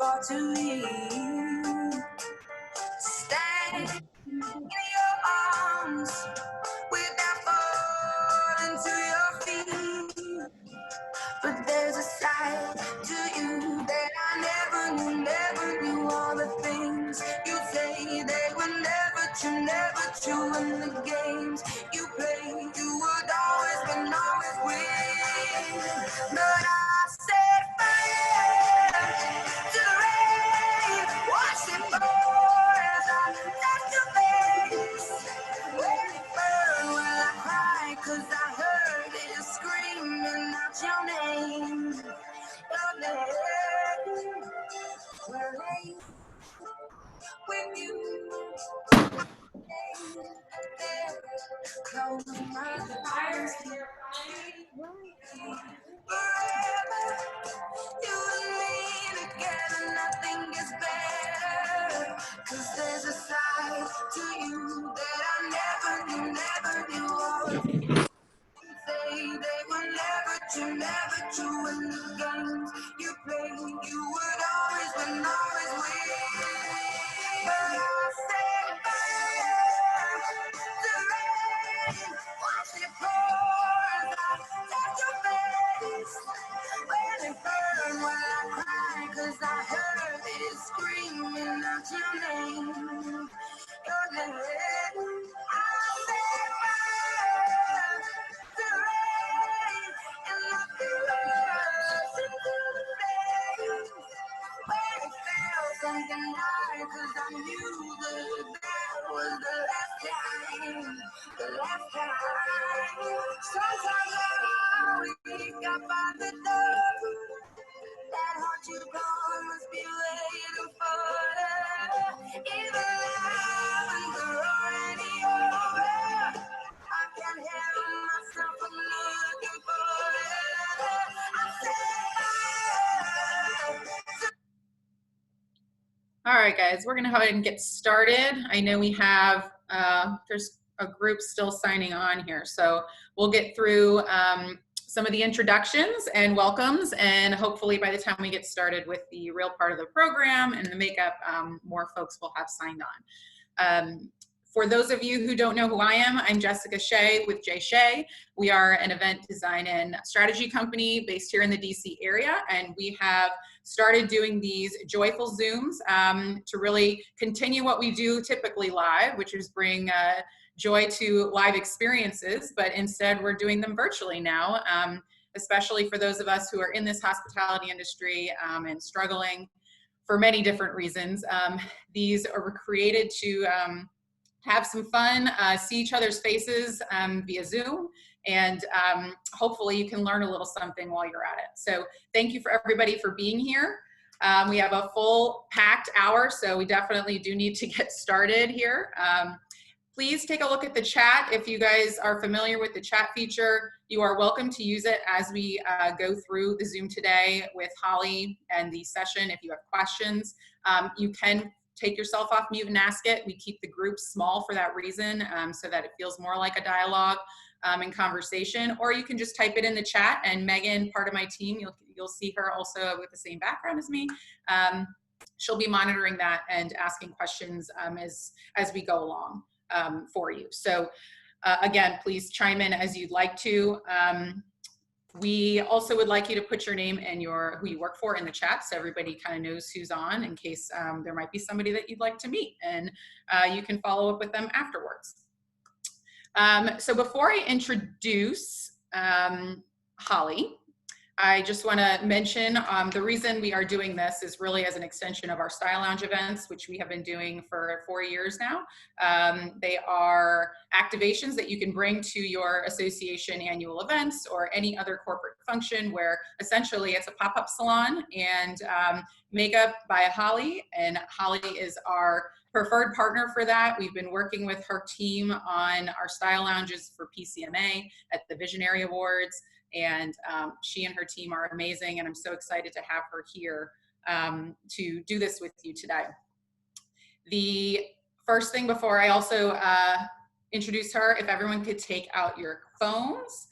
for to leave. Stand in your arms without falling to your feet. But there's a side to you that I never knew all the things you say. They were never true in the games you play. You would always win. But I set fire to the rain, watch it pour as I touch your face. When it burned, will I cry? 'Cause I heard it screaming out your name. Your name. Where lay with you. There, close my eyes. Forever, you and me together, nothing is better. 'Cause there's a side to you that I never knew of. Say they were never true in the games you play. You would always win. But I set fire to rain, watch it pour as I touch your face. When it burned, will I cry? 'Cause I heard it screaming out your name. Your name. I set fire to rain and look the rust into the flames. When it fell, something died, 'cause I knew that was the last time. The last time. Sometimes I wake up by the door. That heart you gone must be waiting for. Even now when we're already over, I can't help myself from looking for it. I said, all right, guys, we're gonna go ahead and get started. I know we have, there's a group still signing on here, so we'll get through some of the introductions and welcomes, and hopefully by the time we get started with the real part of the program and the makeup, more folks will have signed on. For those of you who don't know who I am, I'm Jessica Shea with Shea. We are an event design and strategy company based here in the DC area, and we have started doing these joyful Zooms to really continue what we do typically live, which is bring joy to live experiences, but instead we're doing them virtually now, especially for those of us who are in this hospitality industry and struggling for many different reasons. These are created to have some fun, see each other's faces via Zoom, and hopefully you can learn a little something while you're at it. So thank you for everybody for being here. We have a full packed hour, so we definitely do need to get started here. Please take a look at the chat. If you guys are familiar with the chat feature, you are welcome to use it as we go through the Zoom today with Holly and the session. If you have questions, you can take yourself off mute and ask it. We keep the group small for that reason, so that it feels more like a dialogue and conversation, or you can just type it in the chat, and Megan, part of my team, you'll see her also with the same background as me. She'll be monitoring that and asking questions as we go along for you. So again, please chime in as you'd like to. We also would like you to put your name and who you work for in the chat, so everybody kind of knows who's on, in case there might be somebody that you'd like to meet, and you can follow up with them afterwards. So before I introduce Holly, I just want to mention the reason we are doing this is really as an extension of our Style Lounge events, which we have been doing for 4 years now. They are activations that you can bring to your association annual events or any other corporate function where essentially it's a pop-up salon and makeup by Holly, and Holly is our preferred partner for that. We've been working with her team on our Style Lounges for PCMA at the Visionary Awards. And she and her team are amazing, and I'm so excited to have her here to do this with you today. The first thing before I also introduce her, if everyone could take out your phones,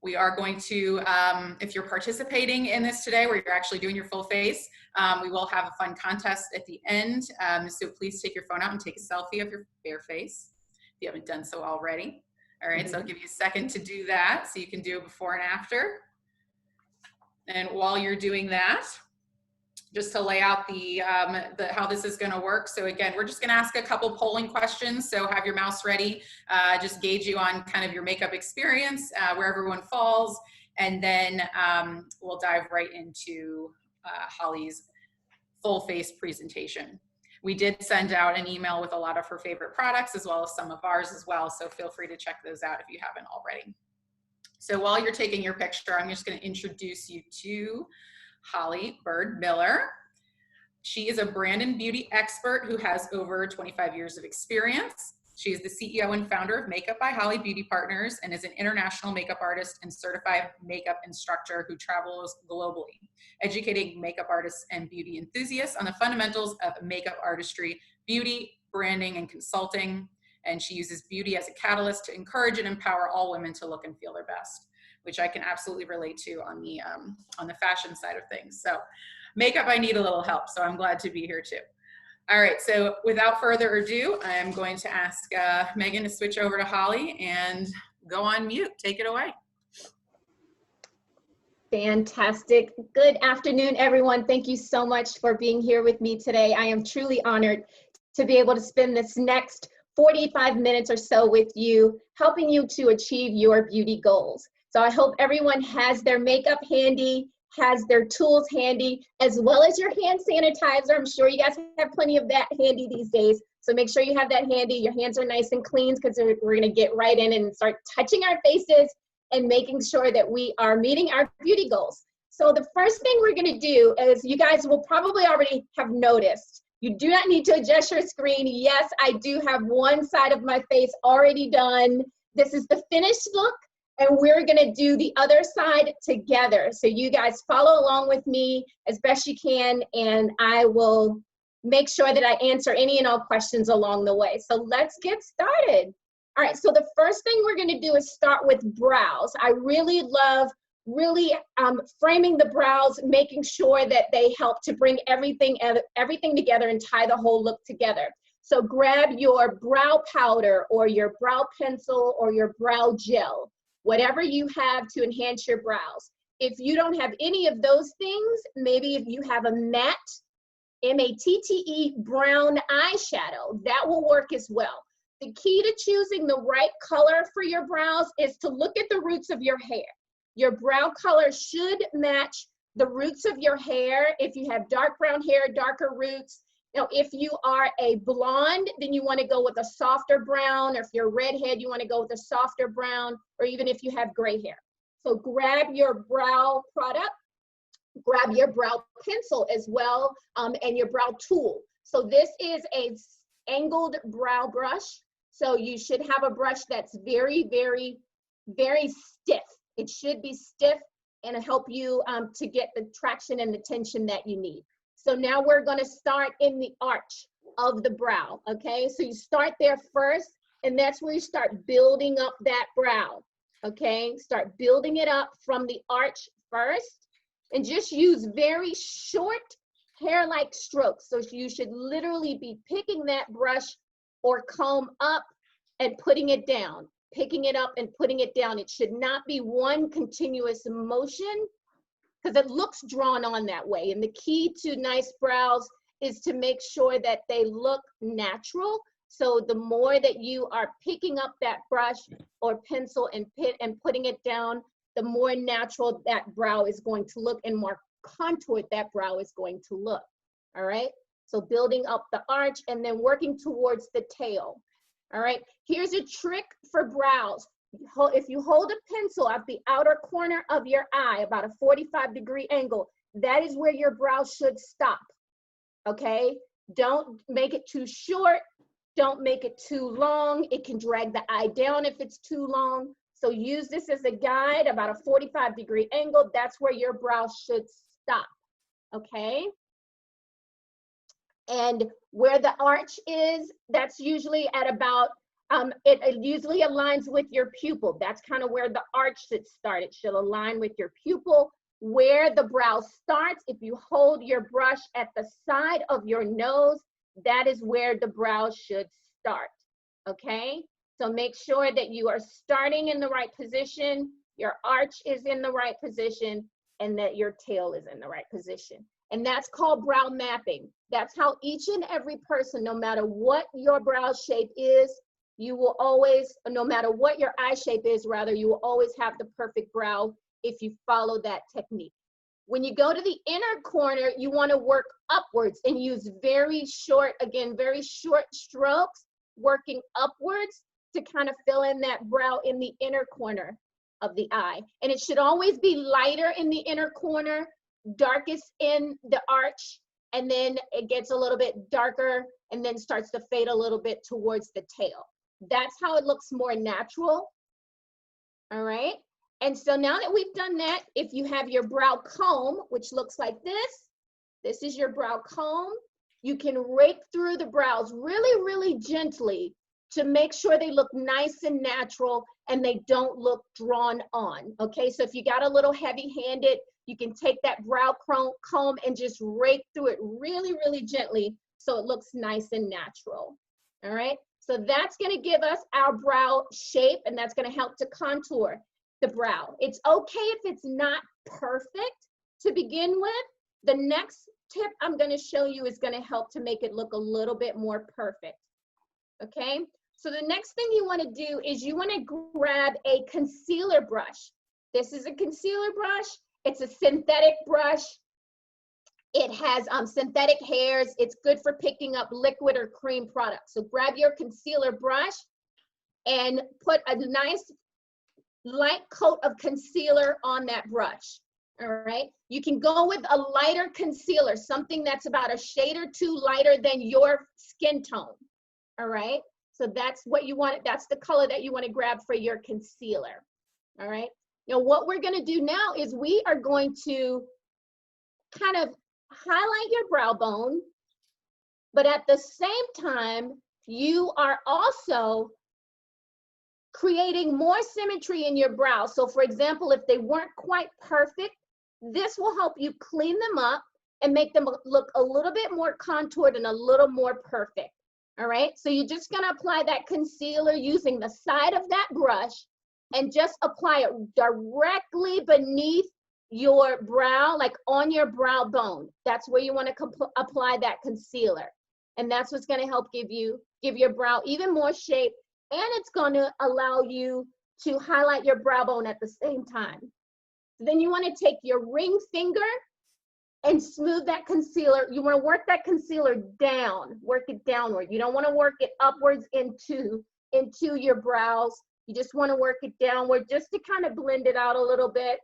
We are going to, if you're participating in this today, where you're actually doing your full face, we will have a fun contest at the end. So please take your phone out and take a selfie of your bare face if you haven't done so already. All right, so I'll give you a second to do that so you can do it before and after. And while you're doing that, just to lay out the how this is going to work. So again, we're just going to ask a couple polling questions. So have your mouse ready. Just gauge you on kind of your makeup experience, where everyone falls, and then we'll dive right into Holly's full face presentation. We did send out an email with a lot of her favorite products, as well as some of ours as well. So feel free to check those out if you haven't already. So while you're taking your picture, I'm just going to introduce you to Holly Bird Miller. She is a brand and beauty expert who has over 25 years of experience. She is the CEO and founder of Makeup by Holly Beauty Partners and is an international makeup artist and certified makeup instructor who travels globally, educating makeup artists and beauty enthusiasts on the fundamentals of makeup artistry, beauty, branding, and consulting. And she uses beauty as a catalyst to encourage and empower all women to look and feel their best, which I can absolutely relate to on the fashion side of things. So makeup, I need a little help, so I'm glad to be here too. All right, so without further ado, I'm going to ask Megan to switch over to Holly and go on mute. Take it away. Fantastic. Good afternoon, everyone. Thank you so much for being here with me today. I am truly honored to be able to spend this next 45 minutes or so with you, helping you to achieve your beauty goals. So I hope everyone has their makeup handy, has their tools handy, as well as your hand sanitizer. I'm sure you guys have plenty of that handy these days. So make sure you have that handy. Your hands are nice and clean, because we're gonna get right in and start touching our faces and making sure that we are meeting our beauty goals. So the first thing we're gonna do is, you guys will probably already have noticed, you do not need to adjust your screen. Yes, I do have one side of my face already done. This is the finished look, and we're gonna do the other side together. So you guys follow along with me as best you can, and I will make sure that I answer any and all questions along the way. So let's get started. All right, so the first thing we're gonna do is start with brows. I really love framing the brows, making sure that they help to bring everything together and tie the whole look together. So grab your brow powder or your brow pencil or your brow gel, whatever you have to enhance your brows. If you don't have any of those things, maybe if you have a matte, M-A-T-T-E, brown eyeshadow, that will work as well. The key to choosing the right color for your brows is to look at the roots of your hair. Your brow color should match the roots of your hair. If you have dark brown hair, darker roots. Now, if you are a blonde, then you want to go with a softer brown, or if you're a redhead, you want to go with a softer brown, or even if you have gray hair. So grab your brow product, grab your brow pencil as well, and your brow tool. So this is a angled brow brush. So you should have a brush that's very, very, very stiff. It should be stiff and help you to get the traction and the tension that you need. So now we're gonna start in the arch of the brow, okay? So you start there first, and that's where you start building up that brow, okay? Start building it up from the arch first, and just use very short hair-like strokes. So you should literally be picking that brush or comb up and putting it down, picking it up and putting it down. It should not be one continuous motion, because it looks drawn on that way. And the key to nice brows is to make sure that they look natural. So the more that you are picking up that brush or pencil and putting it down, the more natural that brow is going to look and more contoured that brow is going to look. All right, so building up the arch and then working towards the tail. All right, here's a trick for brows. If you hold a pencil at the outer corner of your eye, about a 45-degree angle, that is where your brow should stop, okay? Don't make it too short. Don't make it too long. It can drag the eye down if it's too long. So use this as a guide, about a 45-degree angle. That's where your brow should stop, okay? And where the arch is, that's usually at about It usually aligns with your pupil. That's kind of where the arch should start. It should align with your pupil, where the brow starts. If you hold your brush at the side of your nose, that is where the brow should start, okay? So make sure that you are starting in the right position, your arch is in the right position, and that your tail is in the right position. And that's called brow mapping. That's how each and every person, no matter what your brow shape is, you will always, no matter what your eye shape is, rather, you will always have the perfect brow if you follow that technique. When you go to the inner corner, you want to work upwards and use very short, again, very short strokes, working upwards to kind of fill in that brow in the inner corner of the eye. And it should always be lighter in the inner corner, darkest in the arch, and then it gets a little bit darker and then starts to fade a little bit towards the tail. That's how it looks more natural. All right. And so now that we've done that, if you have your brow comb, which looks like this is your brow comb, you can rake through the brows really, really gently to make sure they look nice and natural and they don't look drawn on. Okay, so if you got a little heavy-handed, you can take that brow comb and just rake through it really, really gently so it looks nice and natural. All right, so that's gonna give us our brow shape, and that's gonna help to contour the brow. It's okay if it's not perfect to begin with. The next tip I'm gonna show you is gonna help to make it look a little bit more perfect, okay? So the next thing you wanna do is you wanna grab a concealer brush. This is a concealer brush. It's a synthetic brush. It has synthetic hairs. It's good for picking up liquid or cream products. So grab your concealer brush and put a nice light coat of concealer on that brush. All right, you can go with a lighter concealer, something that's about a shade or two lighter than your skin tone. All right, so that's what you want, that's the color that you want to grab for your concealer. All right, now what we're going to do now is we are going to kind of highlight your brow bone, but at the same time you are also creating more symmetry in your brow. So for example, if they weren't quite perfect, this will help you clean them up and make them look a little bit more contoured and a little more perfect. All right, so you're just gonna apply that concealer using the side of that brush and just apply it directly beneath your brow, like on your brow bone. That's where you wanna apply that concealer. And that's what's gonna help give your brow even more shape, and it's going to allow you to highlight your brow bone at the same time. Then you want to take your ring finger and smooth that concealer. You want to work that concealer down, work it downward. You don't want to work it upwards into your brows. You just want to work it downward just to kind of blend it out a little bit.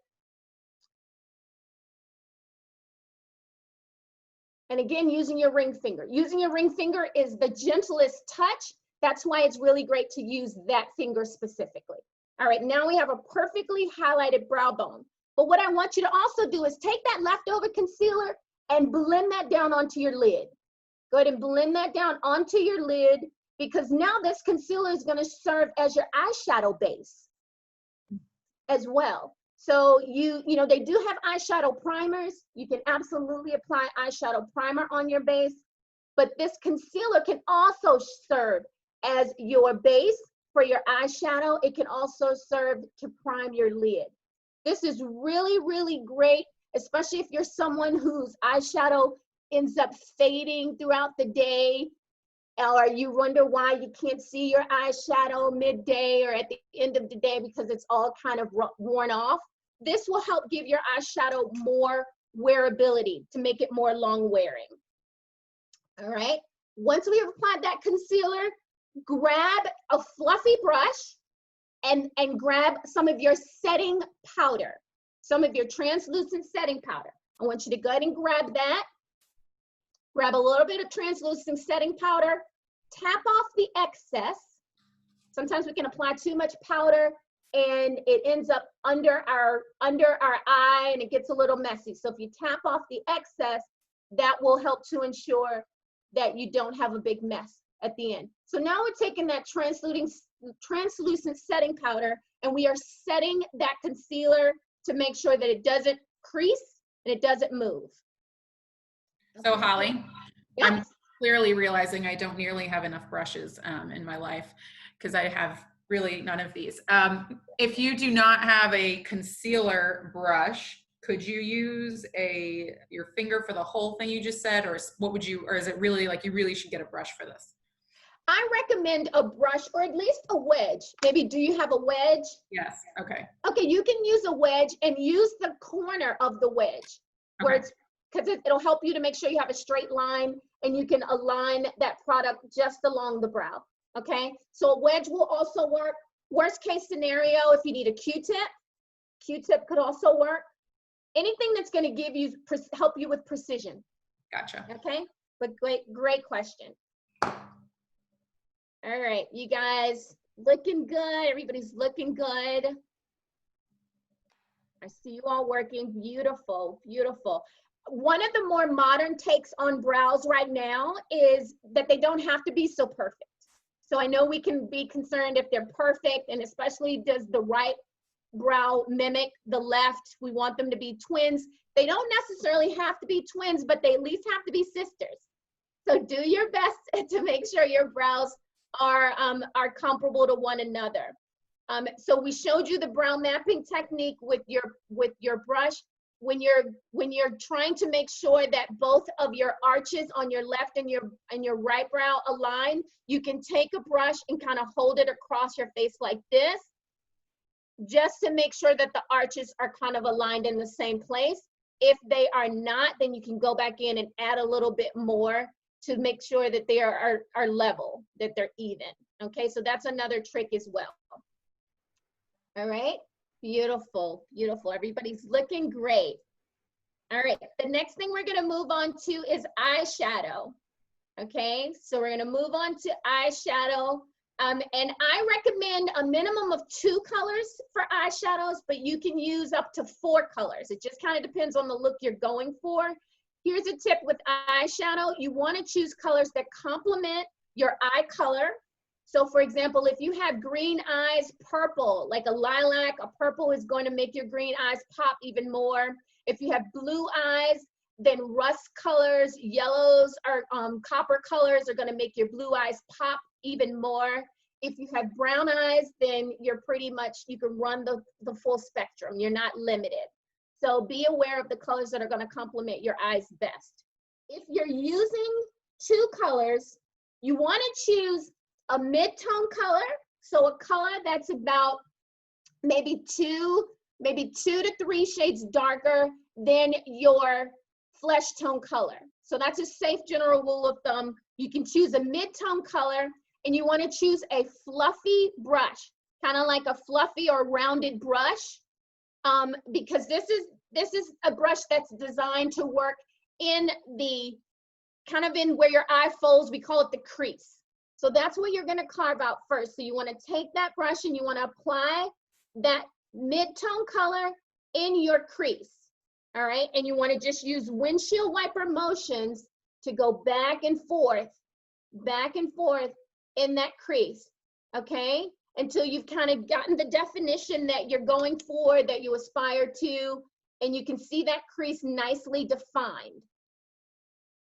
And again, using your ring finger. Using your ring finger is the gentlest touch. That's why it's really great to use that finger specifically. All right, now we have a perfectly highlighted brow bone. But what I want you to also do is take that leftover concealer and blend that down onto your lid. Go ahead and blend that down onto your lid, because now this concealer is going to serve as your eyeshadow base as well. So you know, they do have eyeshadow primers. You can absolutely apply eyeshadow primer on your base, but this concealer can also serve as your base for your eyeshadow. It can also serve to prime your lid. This is really, really great, especially if you're someone whose eyeshadow ends up fading throughout the day, or you wonder why you can't see your eyeshadow midday or at the end of the day because it's all kind of worn off. This will help give your eyeshadow more wearability to make it more long wearing. All right, once we have applied that concealer, grab a fluffy brush and grab some of your setting powder, some of your translucent setting powder. I want you to go ahead and grab that. Grab a little bit of translucent setting powder, tap off the excess. Sometimes we can apply too much powder and it ends up under our eye and it gets a little messy. So if you tap off the excess, that will help to ensure that you don't have a big mess at the end. So now we're taking that translucent setting powder and we are setting that concealer to make sure that it doesn't crease and it doesn't move. So Holly, Yes. I'm clearly realizing I don't nearly have enough brushes in my life because I have really none of these. If you do not have a concealer brush, could you use your finger for the whole thing you just said, or what would you, or is it really like you really should get a brush for this? I recommend a brush or at least a wedge. Maybe, do you have a wedge? Yes. Okay. Okay, you can use a wedge and use the corner of the wedge where Okay. it's, because it'll help you to make sure you have a straight line and you can align that product just along the brow. Okay, so a wedge will also work. Worst case scenario, if you need a Q-tip could also work. Anything that's going to give you, help you with precision. Gotcha. Okay, but great question. All right, you guys looking good. Everybody's looking good. I see you all working. Beautiful, beautiful. One of the more modern takes on brows right now is that they don't have to be so perfect. So I know we can be concerned if they're perfect, and especially does the right brow mimic the left. We want them to be twins. They don't necessarily have to be twins, but they at least have to be sisters. So do your best to make sure your brows are comparable to one another. So we showed you the brow mapping technique with your brush. When you're trying to make sure that both of your arches on your left and your right brow align, you can take a brush and kind of hold it across your face like this, just to make sure that the arches are kind of aligned in the same place. If they are not, then you can go back in and add a little bit more to make sure that they are level, that they're even. Okay, so that's another trick as well. All right, beautiful, beautiful. Everybody's looking great. All right, the next thing we're gonna move on to is eyeshadow. Okay, so we're gonna move on to eyeshadow. And I recommend a minimum of 2 colors for eyeshadows, but you can use up to 4 colors. It just kind of depends on the look you're going for. Here's a tip with eyeshadow. You want to choose colors that complement your eye color. So for example, if you have green eyes, purple, like a lilac, a purple is going to make your green eyes pop even more. If you have blue eyes, then rust colors, yellows, or copper colors are going to make your blue eyes pop even more. If you have brown eyes, then you're pretty much, you can run the full spectrum. You're not limited. So be aware of the colors that are going to complement your eyes best. If you're using 2 colors, you want to choose a mid-tone color. So a color that's about maybe 2 to 3 shades darker than your flesh tone color. So that's a safe general rule of thumb. You can choose a mid-tone color, and you want to choose a fluffy brush, kind of like a fluffy or rounded brush, because this is a brush that's designed to work in the kind of in where your eye folds. We call it the crease. So that's what you're going to carve out first. So you want to take that brush and you want to apply that mid-tone color in your crease. All right, and you want to just use windshield wiper motions to go back and forth in that crease, okay? Until you've kind of gotten the definition that you're going for, that you aspire to, and you can see that crease nicely defined.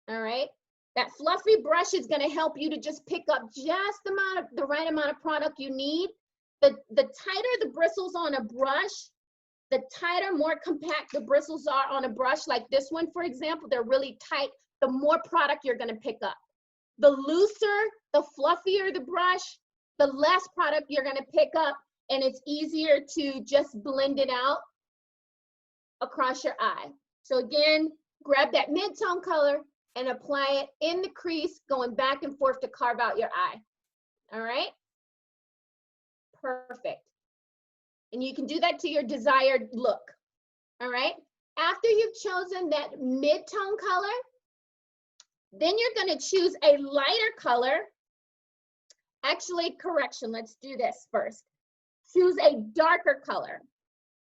All right, that fluffy brush is going to help you to just pick up just the right amount of product you need. The tighter the bristles on a brush, the tighter, more compact the bristles are on a brush like this one, for example, they're really tight, the more product you're going to pick up. The looser, the fluffier the brush, the less product you're going to pick up, and it's easier to just blend it out across your eye. So again, grab that mid-tone color and apply it in the crease, going back and forth to carve out your eye. All right? Perfect. And you can do that to your desired look. All right? After you've chosen that mid-tone color, then you're going to choose a lighter color. Actually, correction, let's do this first. Choose a darker color.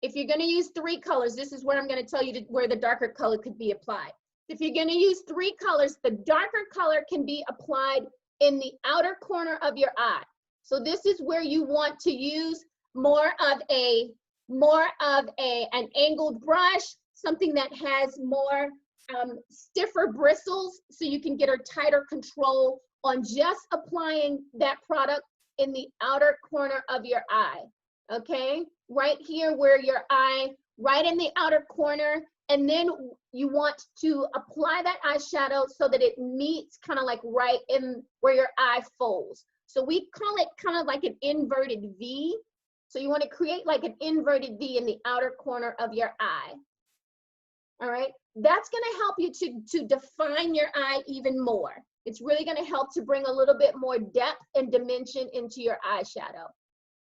If you're going to use 3 colors, this is where I'm going to tell you where the darker color could be applied. If you're going to use 3 colors, the darker color can be applied in the outer corner of your eye. So this is where you want to use more of an angled brush, something that has more stiffer bristles, so you can get a tighter control on just applying that product in the outer corner of your eye. Okay, right here where your eye, right in the outer corner, and then you want to apply that eyeshadow so that it meets kind of like right in where your eye folds. So we call it kind of like an inverted V. So you want to create like an inverted V in the outer corner of your eye. All right, that's going to help you to define your eye even more. It's really going to help to bring a little bit more depth and dimension into your eyeshadow.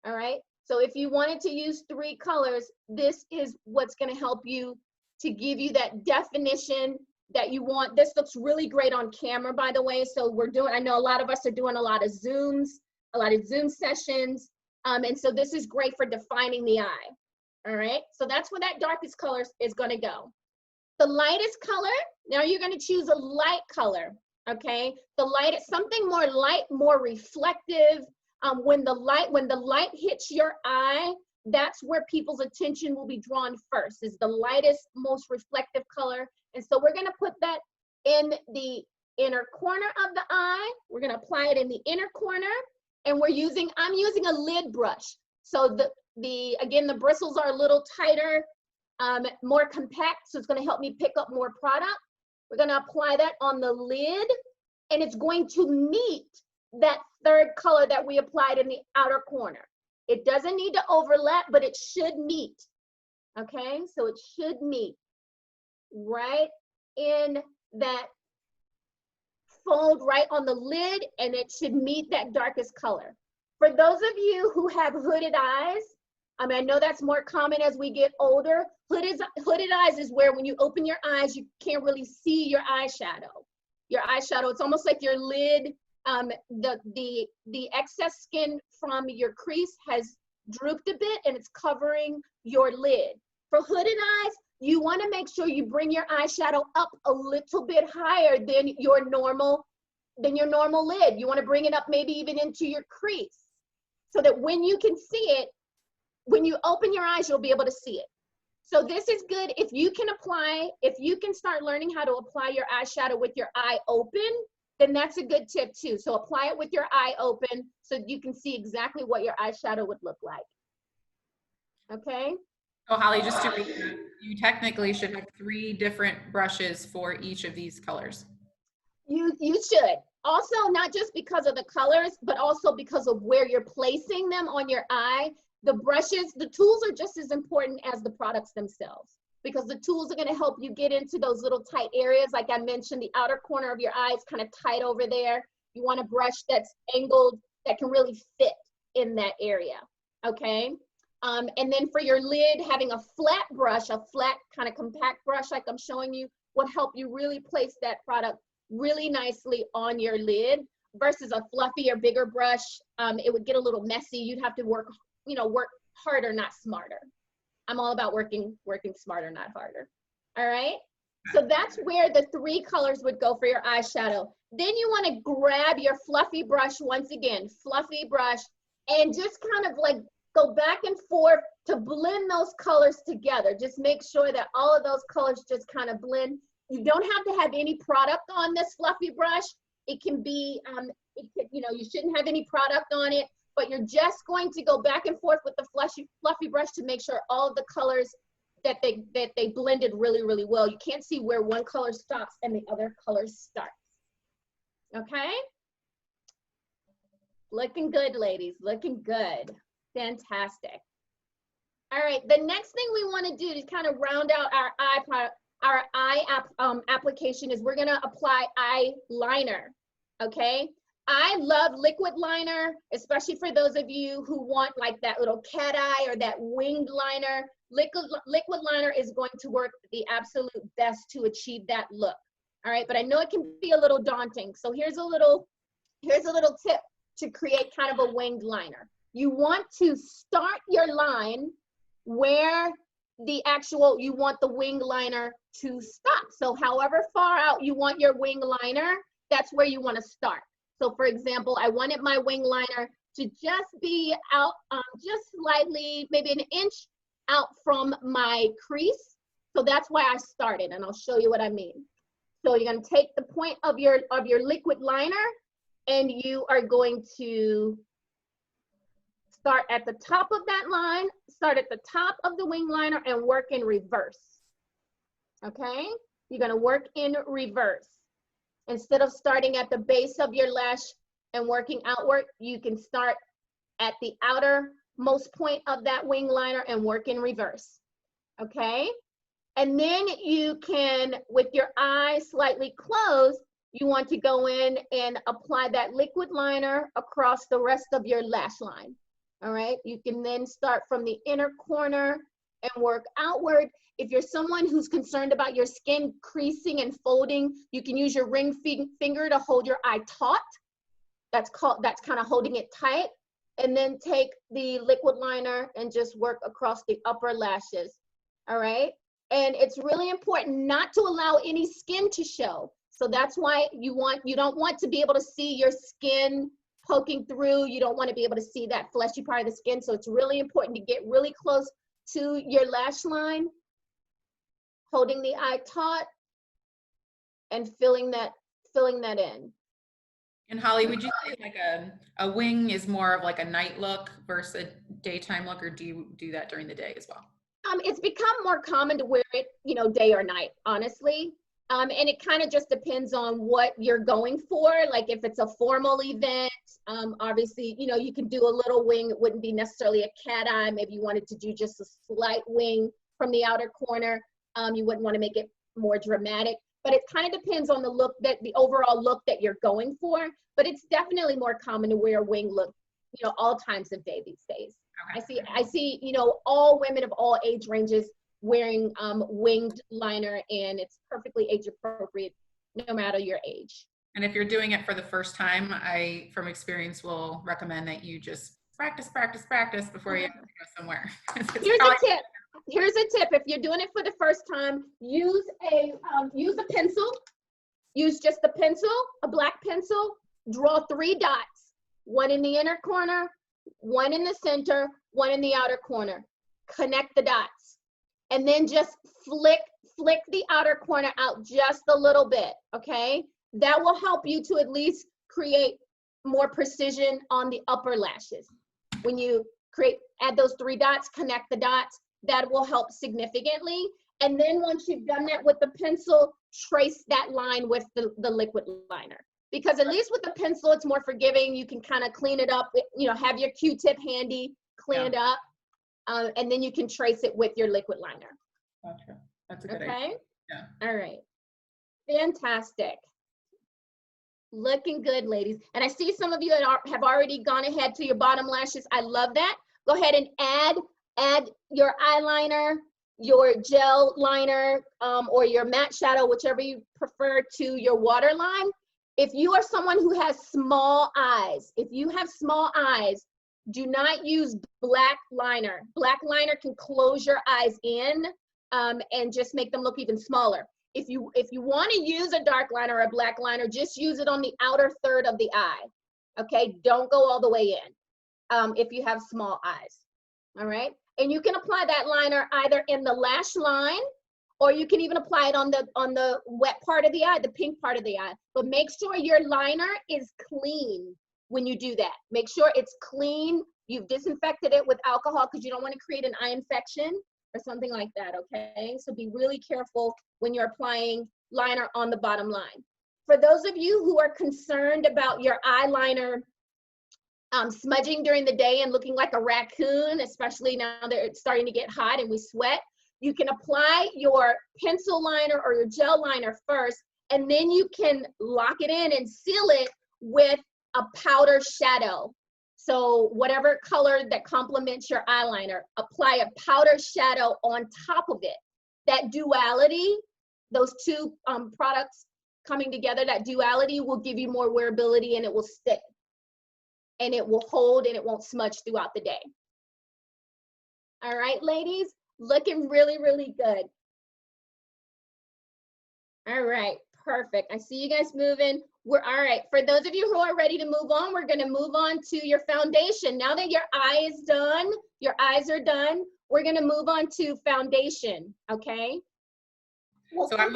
All right, so if you wanted to use 3 colors, this is what's going to help you to give you that definition that you want. This looks really great on camera, by the way. So I know a lot of us are doing a lot of Zoom sessions. And so this is great for defining the eye. All right, so that's where that darkest color is going to go. The lightest color, now you're going to choose a light color. Okay, the light is something more light, more reflective. When the light hits your eye, that's where people's attention will be drawn first, is the lightest, most reflective color. And so we're going to put that in the inner corner of the eye. We're going to apply it in the inner corner, and I'm using a lid brush. So again, the bristles are a little tighter, more compact, so it's going to help me pick up more product. We're going to apply that on the lid, and it's going to meet that 3rd color that we applied in the outer corner. It doesn't need to overlap, but it should meet. Okay, so it should meet right in that fold right on the lid, and it should meet that darkest color. For those of you who have hooded eyes, I know that's more common as we get older. Hooded eyes is where when you open your eyes, you can't really see your eyeshadow. It's almost like your lid, the excess skin from your crease has drooped a bit and it's covering your lid. For hooded eyes, you want to make sure you bring your eyeshadow up a little bit higher than your normal lid. You want to bring it up maybe even into your crease, so that when you can see it, when you open your eyes, you'll be able to see it. So this is good if you can start learning how to apply your eyeshadow with your eye open, then that's a good tip too. So apply it with your eye open so you can see exactly what your eyeshadow would look like. Okay? So Holly, just to recap, you technically should have 3 different brushes for each of these colors. You should. Also, not just because of the colors, but also because of where you're placing them on your eye. The brushes, the tools are just as important as the products themselves, because the tools are going to help you get into those little tight areas. Like I mentioned, the outer corner of your eye is kind of tight over there. You want a brush that's angled, that can really fit in that area. Okay? And then for your lid, having a flat brush, a flat kind of compact brush like I'm showing you, would help you really place that product really nicely on your lid, versus a fluffy or bigger brush. It would get a little messy. You'd have to work harder, not smarter. I'm all about working smarter, not harder. All right, so that's where the 3 colors would go for your eyeshadow. Then you want to grab your fluffy brush, once again, fluffy brush, and just kind of like go back and forth to blend those colors together. Just make sure that all of those colors just kind of blend. You don't have to have any product on this fluffy brush. It can be, you shouldn't have any product on it, but you're just going to go back and forth with the fluffy brush to make sure all of the colors that they blended really, really well. You can't see where one color stops and the other color starts. Okay? Looking good, ladies, looking good. Fantastic. All right, the next thing we want to do to kind of round out our eye application is we're going to apply eyeliner. Okay? I love liquid liner, especially for those of you who want like that little cat eye or that winged liner. Liquid liner is going to work the absolute best to achieve that look. All right, but I know it can be a little daunting. So here's a little tip to create kind of a winged liner. You want to start your line where you want the wing liner to stop. So however far out you want your wing liner, that's where you want to start. So for example, I wanted my wing liner to just be out just slightly, maybe an inch out from my crease. So that's why I started, and I'll show you what I mean. So you're going to take the point of your liquid liner, and you are going to start at the top of that line, start at the top of the wing liner, and work in reverse. Okay? You're going to work in reverse. Instead of starting at the base of your lash and working outward, you can start at the outermost point of that wing liner and work in reverse. Okay? And then you can, with your eyes slightly closed, you want to go in and apply that liquid liner across the rest of your lash line. All right? You can then start from the inner corner and work outward. If you're someone who's concerned about your skin creasing and folding, you can use your ring finger to hold your eye taut. That's kind of holding it tight. And then take the liquid liner and just work across the upper lashes. All right? And it's really important not to allow any skin to show. So that's why you don't want to be able to see your skin poking through. You don't want to be able to see that fleshy part of the skin. So it's really important to get really close to your lash line, holding the eye taut and filling that in. And Holly, would you say like a wing is more of like a night look versus a daytime look, or do you do that during the day as well? It's become more common to wear it, day or night, honestly. And it kind of just depends on what you're going for. Like if it's a formal event, obviously, you can do a little wing. It wouldn't be necessarily a cat eye. Maybe you wanted to do just a slight wing from the outer corner. You wouldn't want to make it more dramatic, but it kind of depends on the overall look that you're going for. But it's definitely more common to wear a wing look, all times of day these days. Okay. I see, all women of all age ranges wearing winged liner, and it's perfectly age appropriate no matter your age. And if you're doing it for the first time, I, from experience, will recommend that you just practice before you go somewhere. Here's a tip. If you're doing it for the first time, use a pencil. Use just a pencil, a black pencil. Draw 3 dots, one in the inner corner, one in the center, one in the outer corner. Connect the dots. And then just flick the outer corner out just a little bit, okay? That will help you to at least create more precision on the upper lashes. When you add those 3 dots, connect the dots, that will help significantly. And then once you've done that with the pencil, trace that line with the liquid liner. Because at least with the pencil, it's more forgiving. You can kind of clean it up, have your Q-tip handy, clean it up, and then you can trace it with your liquid liner. Gotcha. That's a good idea. Yeah. All right. Fantastic. Looking good, ladies. And I see some of you have already gone ahead to your bottom lashes. I love that. Go ahead and add your eyeliner, your gel liner, or your matte shadow, whichever you prefer, to your waterline. If you are someone who has small eyes, do not use black liner. Black liner can close your eyes in and just make them look even smaller. If you want to use a dark liner or a black liner, just use it on the outer third of the eye. Okay, don't go all the way in if you have small eyes. All right, and you can apply that liner either in the lash line, or you can even apply it on the wet part of the eye, the pink part of the eye. But make sure your liner is clean when you do that. Make sure it's clean. You've disinfected it with alcohol because you don't want to create an eye infection or something like that, okay? So be really careful when you're applying liner on the bottom line. For those of you who are concerned about your eyeliner smudging during the day and looking like a raccoon, especially now that it's starting to get hot and we sweat, you can apply your pencil liner or your gel liner first, and then you can lock it in and seal it with a powder shadow. So whatever color that complements your eyeliner, apply a powder shadow on top of it. That duality, those two products coming together, that duality will give you more wearability, and it will stick. And it will hold, and it won't smudge throughout the day. All right, ladies? Looking really, really good. All right, perfect. I see you guys moving. We're all right. For those of you who are ready to move on, we're going to move on to your foundation. Now that your eye is done, your eyes are done, we're going to move on to foundation. Okay. So I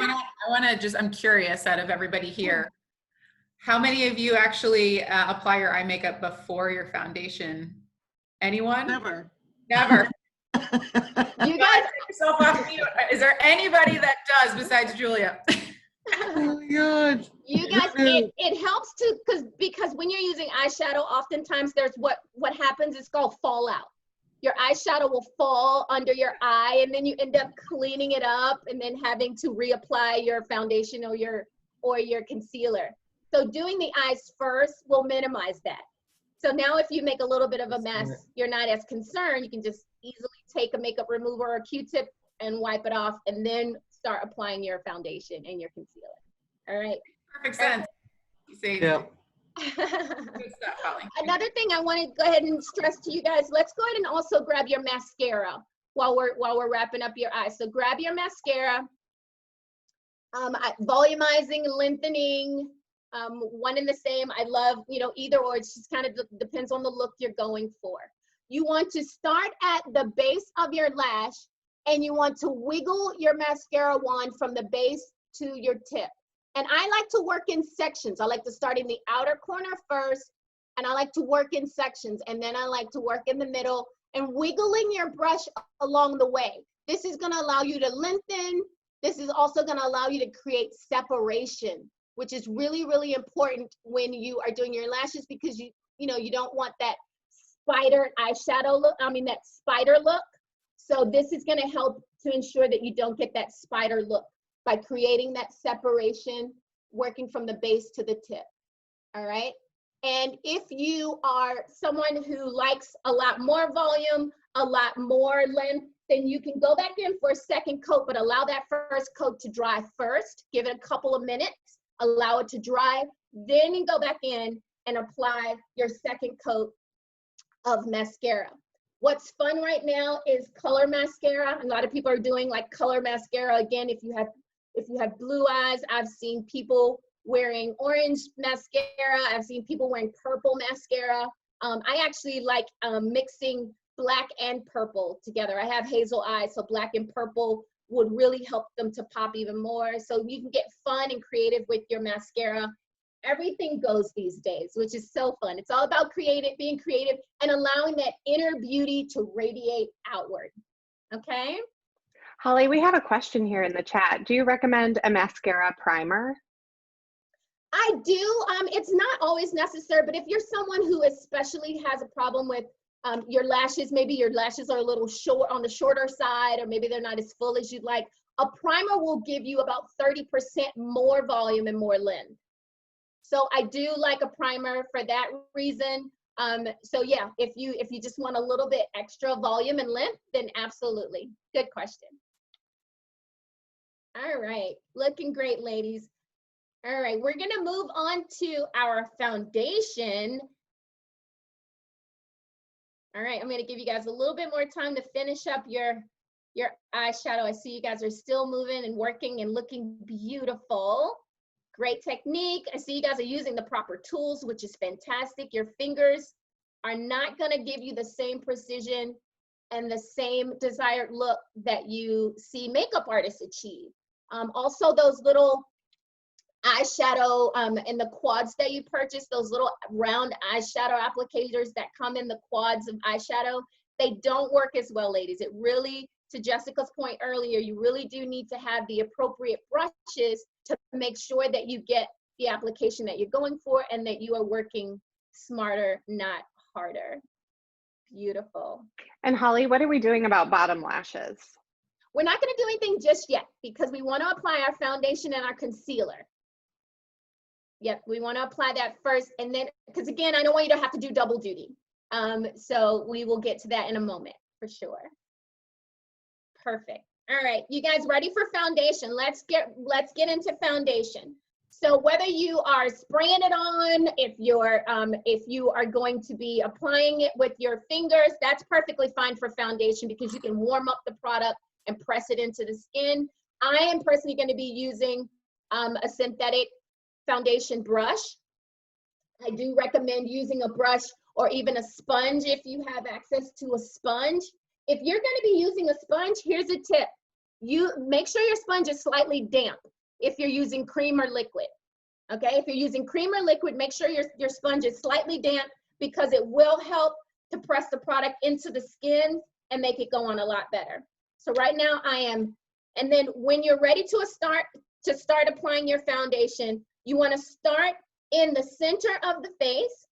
want to just, I'm curious out of everybody here, how many of you actually apply your eye makeup before your foundation? Anyone? Never. Never. You guys, take yourself off mute. Is there anybody that does besides Julia? Oh my God. you guys, it helps to, because when you're using eyeshadow, oftentimes there's what happens is called fallout. Your eyeshadow will fall under your eye, and then you end up cleaning it up and then having to reapply your foundation or your concealer. So doing the eyes first will minimize that. So now if you make a little bit of a mess, you're not as concerned. You can just easily take a makeup remover or a Q-tip and wipe it off, and then start applying your foundation and your concealer. All right. Perfect sense. You see? Yeah. Good stuff, Holly. Another thing I want to go ahead and stress to you guys, let's go ahead and also grab your mascara while we're wrapping up your eyes. So grab your mascara, volumizing, lengthening, one and the same. I love, either or. It's just kind of depends on the look you're going for. You want to start at the base of your lash, and you want to wiggle your mascara wand from the base to your tip. And I like to work in sections. I like to start in the outer corner first, and I like to work in sections, and then I like to work in the middle and wiggling your brush along the way. This is going to allow you to lengthen. This is also going to allow you to create separation, which is really, really important when you are doing your lashes, because you don't want that spider eyeshadow look, that spider look. So this is going to help to ensure that you don't get that spider look by creating that separation, working from the base to the tip. All right. And if you are someone who likes a lot more volume, a lot more length, then you can go back in for a second coat, but allow that first coat to dry first. Give it a couple of minutes, allow it to dry, then you go back in and apply your second coat of mascara. What's fun right now is color mascara. A lot of people are doing like color mascara. Again, if you have blue eyes, I've seen people wearing orange mascara. I've seen people wearing purple mascara. I actually like mixing black and purple together. I have hazel eyes, so black and purple would really help them to pop even more. So you can get fun and creative with your mascara. Everything goes these days, which is so fun. It's all about being creative and allowing that inner beauty to radiate outward. Okay? Holly, we have a question here in the chat. Do you recommend a mascara primer? I do. It's not always necessary, but if you're someone who especially has a problem with your lashes, maybe your lashes are a little short on the shorter side, or maybe they're not as full as you'd like, a primer will give you about 30% more volume and more length. So I do like a primer for that reason. So yeah, if you just want a little bit extra volume and length, then absolutely. Good question. All right, looking great, ladies. All right, we're gonna move on to our foundation. All right, I'm gonna give you guys a little bit more time to finish up your eyeshadow. I see you guys are still moving and working and looking beautiful. Great technique. I see you guys are using the proper tools, which is fantastic. Your fingers are not gonna give you the same precision and the same desired look that you see makeup artists achieve. Also, those little eyeshadow in the quads that you purchase, those little round eyeshadow applicators that come in the quads of eyeshadow, they don't work as well, ladies. It really, to Jessica's point earlier, you really do need to have the appropriate brushes to make sure that you get the application that you're going for and that you are working smarter, not harder. Beautiful. And Holly, what are we doing about bottom lashes? We're not going to do anything just yet because we want to apply our foundation and our concealer. Yep, we want to apply that first, and then, because again, I don't want you to have to do double duty. So we will get to that in a moment for sure. Perfect. All right, you guys ready for foundation? Let's get into foundation. So whether you are spraying it on, if you are going to be applying it with your fingers, that's perfectly fine for foundation because you can warm up the product and press it into the skin. I am personally going to be using a synthetic foundation brush. I do recommend using a brush or even a sponge if you have access to a sponge. If you're going to be using a sponge, here's a tip. You make sure your sponge is slightly damp if you're using cream or liquid. Okay, if you're using cream or liquid, make sure your sponge is slightly damp because it will help to press the product into the skin and make it go on a lot better. So right now I am, and then when you're ready to start applying your foundation, you want to start in the center of the face.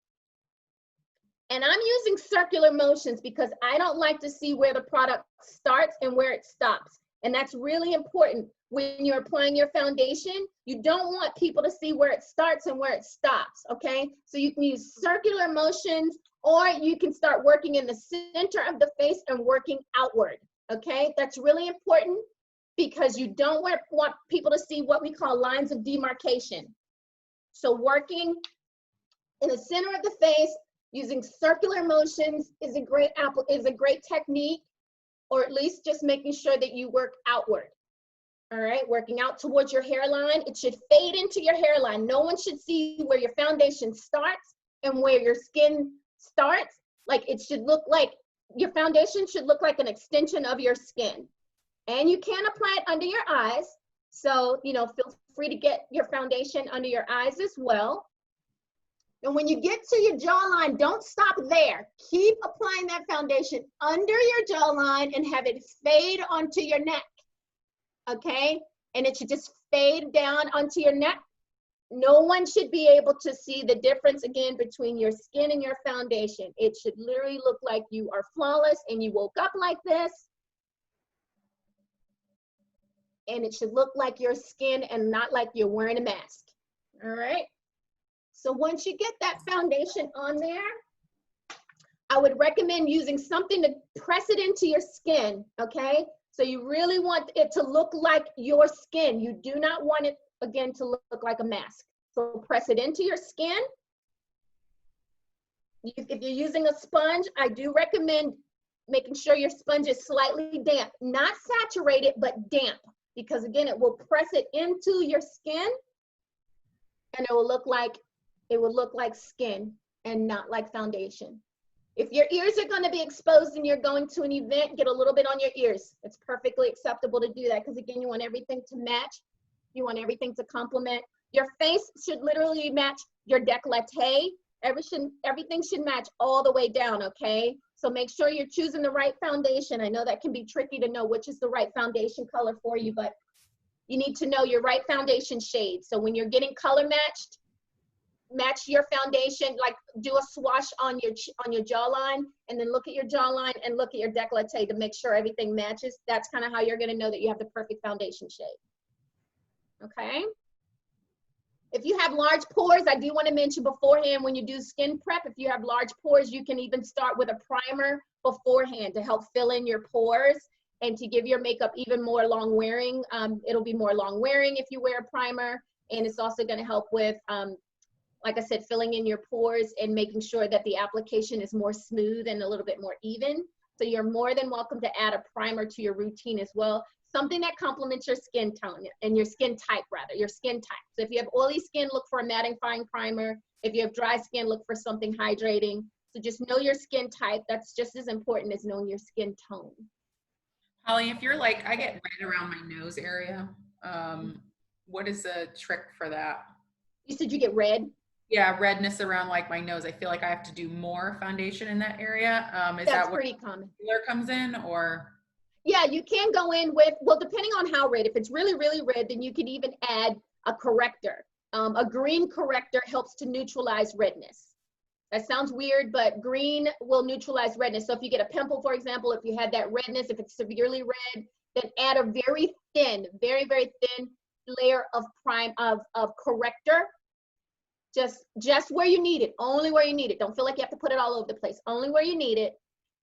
And I'm using circular motions because I don't like to see where the product starts and where it stops. And that's really important. When you're applying your foundation, you don't want people to see where it starts and where it stops, okay? So you can use circular motions, or you can start working in the center of the face and working outward, okay? That's really important because you don't want people to see what we call lines of demarcation. So working in the center of the face using circular motions is a great technique, or at least just making sure that you work outward. All right, working out towards your hairline. It should fade into your hairline. No one should see where your foundation starts and where your skin starts. Like, it should look like, your foundation should look like an extension of your skin. And you can apply it under your eyes. So, you know, feel free to get your foundation under your eyes as well. And when you get to your jawline, don't stop there. Keep applying that foundation under your jawline and have it fade onto your neck. Okay, and it should just fade down onto your neck. No one should be able to see the difference again between your skin and your foundation. It should literally look like you are flawless and you woke up like this. And it should look like your skin and not like you're wearing a mask. All right, so once you get that foundation on there, I would recommend using something to press it into your skin, okay? So you really want it to look like your skin. You do not want it, again, to look like a mask. So press it into your skin. If you're using a sponge, I do recommend making sure your sponge is slightly damp, not saturated, but damp, because again, it will press it into your skin and it will look like skin and not like foundation. If your ears are going to be exposed and you're going to an event, get a little bit on your ears. It's perfectly acceptable to do that because, again, you want everything to match. You want everything to complement. Your face should literally match your décolleté. Everything should match all the way down, okay? So make sure you're choosing the right foundation. I know that can be tricky to know which is the right foundation color for you, but you need to know your right foundation shade. So when you're getting color matched, match your foundation, like do a swatch on your jawline, and then look at your jawline and look at your décolleté to make sure everything matches. That's kind of how you're going to know that you have the perfect foundation shade. Okay. If you have large pores, I do want to mention beforehand when you do skin prep, if you have large pores, you can even start with a primer beforehand to help fill in your pores and to give your makeup even more long wearing. It'll be more long wearing if you wear a primer, and it's also going to help with like I said, filling in your pores and making sure that the application is more smooth and a little bit more even. So you're more than welcome to add a primer to your routine as well. Something that complements your skin tone and your skin type, rather, your skin type. So if you have oily skin, look for a mattifying primer. If you have dry skin, look for something hydrating. So just know your skin type. That's just as important as knowing your skin tone. Holly, if you're like, I get red around my nose area, what is the trick for that? You said you get red? Yeah, redness around like my nose. I feel like I have to do more foundation in that area. Is That's that what pretty common. color comes in, or? Yeah, you can go in with, well, depending on how red. If it's really, really red, then you can even add a corrector. A green corrector helps to neutralize redness. That sounds weird, but green will neutralize redness. So if you get a pimple, for example, if you had that redness, if it's severely red, then add a very thin, very, very thin layer of corrector. Just where you need it, only where you need it. Don't feel like you have to put it all over the place, only where you need it.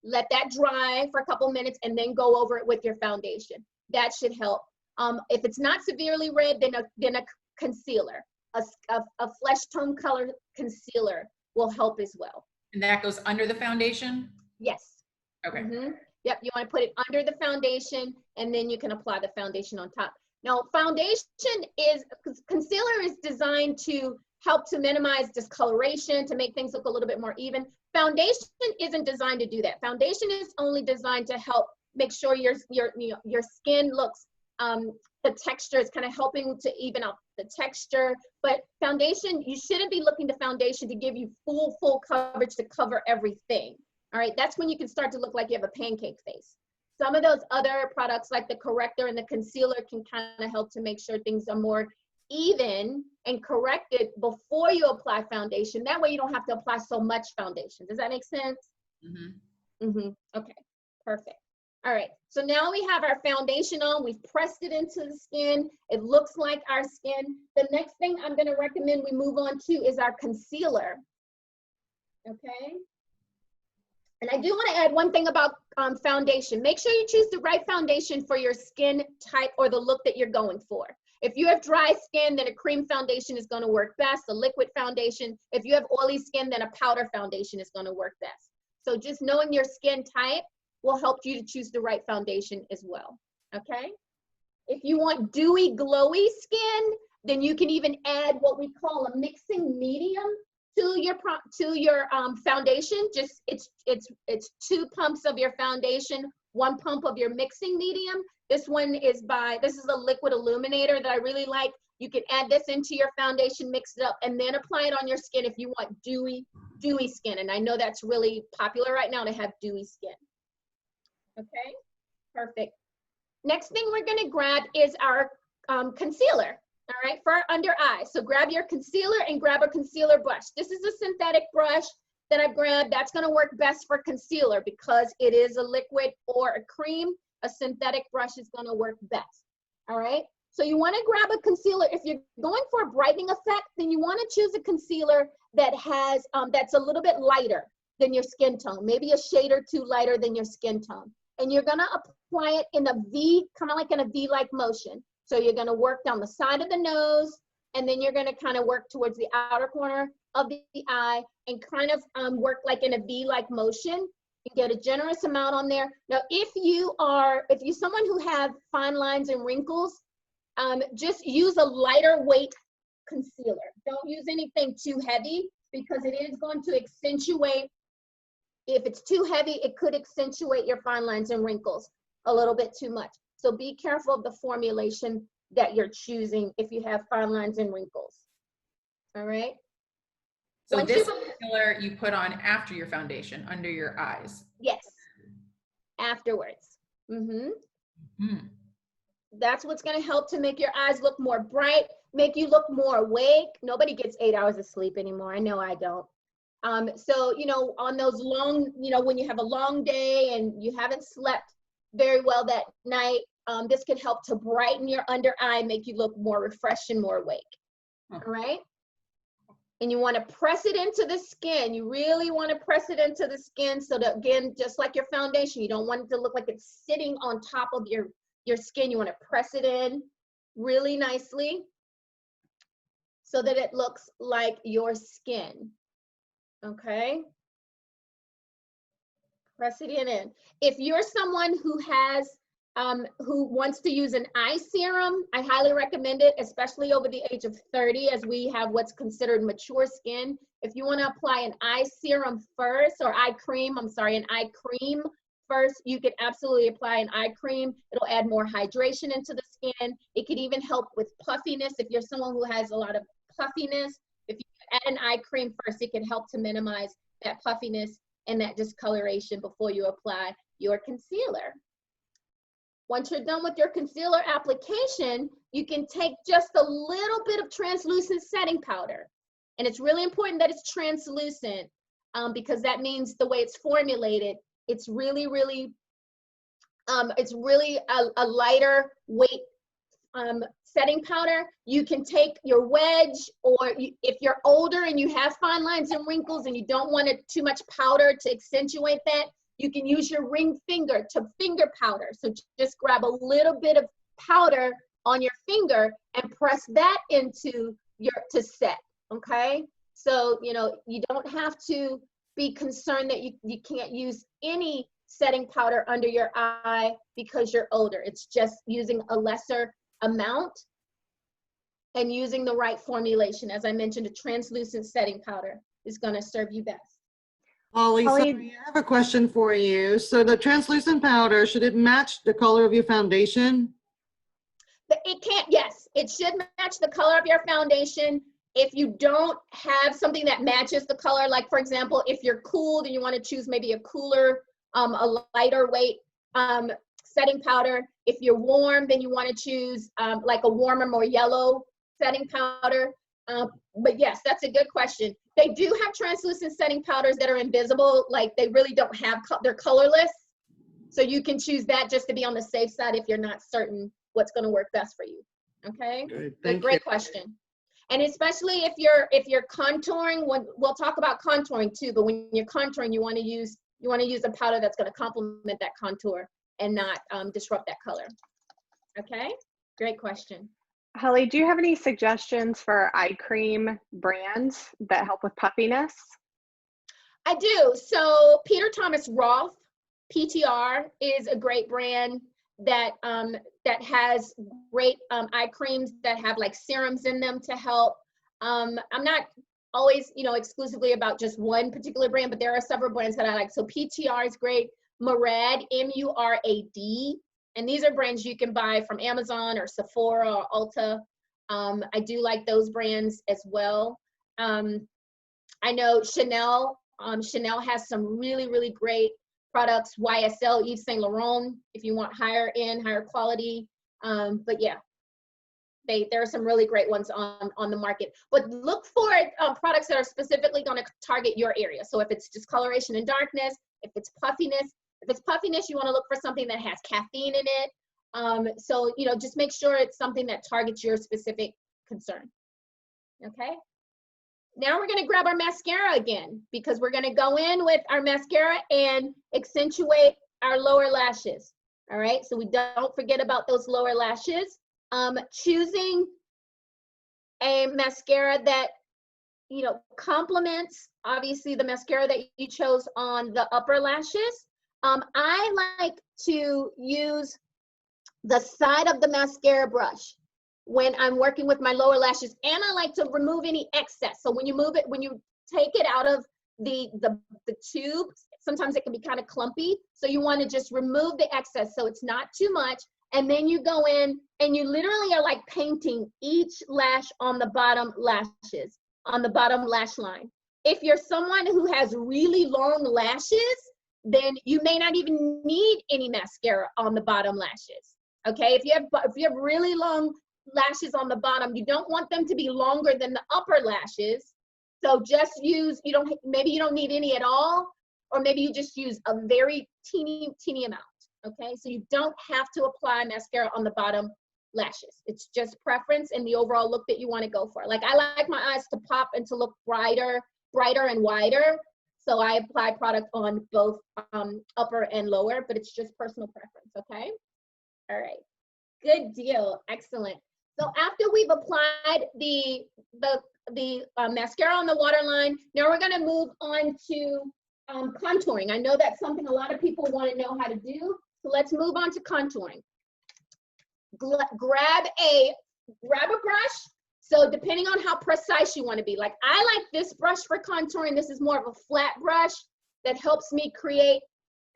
Let that dry for a couple minutes and then go over it with your foundation. That should help. If it's not severely red, then a concealer, a flesh tone color concealer will help as well. And that goes under the foundation? Yes. Okay. Yep, you want to put it under the foundation and then you can apply the foundation on top. Now, concealer is designed to help to minimize discoloration, to make things look a little bit more even. Foundation isn't designed to do that. Foundation is only designed to help make sure your skin looks, the texture is kind of helping to even out the texture. But foundation, you shouldn't be looking to foundation to give you full coverage to cover everything. All right, that's when you can start to look like you have a pancake face. Some of those other products like the corrector and the concealer can kind of help to make sure things are more even and corrected before you apply foundation. That way you don't have to apply so much foundation. Does that make sense? Okay, perfect. All right, so now we have our foundation on. We've pressed it into the skin. It looks like our skin. The next thing I'm gonna recommend we move on to is our concealer, okay? And I do want to add one thing about foundation. Make sure you choose the right foundation for your skin type or the look that you're going for. If you have dry skin, then a cream foundation is going to work best, a liquid foundation. If you have oily skin, then a powder foundation is going to work best. So just knowing your skin type will help you to choose the right foundation as well, okay? If you want dewy, glowy skin, then you can even add what we call a mixing medium to your foundation. Just it's 2 pumps of your foundation, 1 pump of your mixing medium. This is a liquid illuminator that I really like. You can add this into your foundation, mix it up, and then apply it on your skin if you want dewy skin. And I know that's really popular right now to have dewy skin. Okay, perfect. Next thing we're gonna grab is our concealer. All right, for our under eye. So grab your concealer and grab a concealer brush. This is a synthetic brush that I've grabbed. That's going to work best for concealer because it is a liquid or a cream. A synthetic brush is going to work best. All right, so you want to grab a concealer. If you're going for a brightening effect, then you want to choose a concealer that has that's a little bit lighter than your skin tone, maybe a shade or 2 lighter than your skin tone. And you're going to apply it in a V, kind of like in a V-like motion. So you're going to work down the side of the nose, and then you're going to kind of work towards the outer corner of the eye and kind of work like in a V-like motion. You get a generous amount on there. Now, if you're someone who have fine lines and wrinkles, just use a lighter weight concealer. Don't use anything too heavy because it is going to accentuate. If it's too heavy, it could accentuate your fine lines and wrinkles a little bit too much. So be careful of the formulation that you're choosing if you have fine lines and wrinkles. All right. So this concealer you put on after your foundation, under your eyes. Yes. Afterwards. That's what's going to help to make your eyes look more bright, make you look more awake. Nobody gets 8 hours of sleep anymore. I know I don't. So, on those long, when you have a long day and you haven't slept very well that night, this can help to brighten your under eye, make you look more refreshed and more awake. All right. And you want to press it into the skin. You really want to press it into the skin so that, again, just like your foundation, you don't want it to look like it's sitting on top of your skin. You want to press it in really nicely so that it looks like your skin. Okay. Press it in. If you're someone who wants to use an eye serum, I highly recommend it, especially over the age of 30, as we have what's considered mature skin. If you want to apply an eye serum first, or an eye cream first, you can absolutely apply an eye cream. It'll add more hydration into the skin. It could even help with puffiness. If you're someone who has a lot of puffiness, if you add an eye cream first, it can help to minimize that puffiness and that discoloration before you apply your concealer. Once you're done with your concealer application, you can take just a little bit of translucent setting powder. And it's really important that it's translucent because that means the way it's formulated, it's really a lighter weight setting powder. You can take your wedge, or if you're older and you have fine lines and wrinkles and you don't want too much powder to accentuate that, you can use your ring finger to finger powder. So just grab a little bit of powder on your finger and press that into to set, okay? So, you don't have to be concerned that you can't use any setting powder under your eye because you're older. It's just using a lesser amount and using the right formulation. As I mentioned, a translucent setting powder is going to serve you best. Holly, Holly- sorry, I have a question for you. So the translucent powder, should it match the color of your foundation? It can't, yes, it should match the color of your foundation. If you don't have something that matches the color, like for example, if you're cool, then you want to choose maybe a cooler, a lighter weight setting powder. If you're warm, then you want to choose like a warmer, more yellow setting powder. But yes, that's a good question. They do have translucent setting powders that are invisible, like they really don't have, they're colorless. So you can choose that just to be on the safe side if you're not certain what's going to work best for you. Okay, great question. And especially if you're contouring, we'll talk about contouring too, but when you're contouring, you want to use a powder that's going to complement that contour and not disrupt that color. Okay, great question. Holly, do you have any suggestions for eye cream brands that help with puffiness? I do. So Peter Thomas Roth, PTR, is a great brand that that has great eye creams that have like serums in them to help. I'm not always, exclusively about just one particular brand, but there are several brands that I like. So PTR is great. Murad, M-U-R-A-D, and these are brands you can buy from Amazon or Sephora or Ulta. I do like those brands as well. I know Chanel. Chanel has some really, really great products. YSL, Yves Saint Laurent, if you want higher end, higher quality. But yeah, there are some really great ones on the market. But look for products that are specifically going to target your area. So if it's discoloration and darkness, if it's puffiness, you want to look for something that has caffeine in it. So just make sure it's something that targets your specific concern. Okay. Now we're going to grab our mascara again, because we're going to go in with our mascara and accentuate our lower lashes. All right, so we don't forget about those lower lashes. Choosing a mascara that complements obviously the mascara that you chose on the upper lashes. I like to use the side of the mascara brush when I'm working with my lower lashes, and I like to remove any excess. So when you take it out of the tube, sometimes it can be kind of clumpy. So you want to just remove the excess so it's not too much. And then you go in and you literally are like painting each lash on the bottom lashes, on the bottom lash line. If you're someone who has really long lashes, then you may not even need any mascara on the bottom lashes. Okay, if you have really long lashes on the bottom, you don't want them to be longer than the upper lashes. So just use, maybe you don't need any at all, or maybe you just use a very teeny amount. Okay, so you don't have to apply mascara on the bottom lashes. It's just preference and the overall look that you want to go for. Like I like my eyes to pop and to look brighter and wider. So I apply product on both upper and lower, but it's just personal preference. Okay. All right. Good deal. Excellent. So after we've applied the mascara on the waterline, now we're going to move on to contouring. I know that's something a lot of people want to know how to do. So let's move on to contouring. Grab a brush. So depending on how precise you want to be, like I like this brush for contouring. This is more of a flat brush that helps me create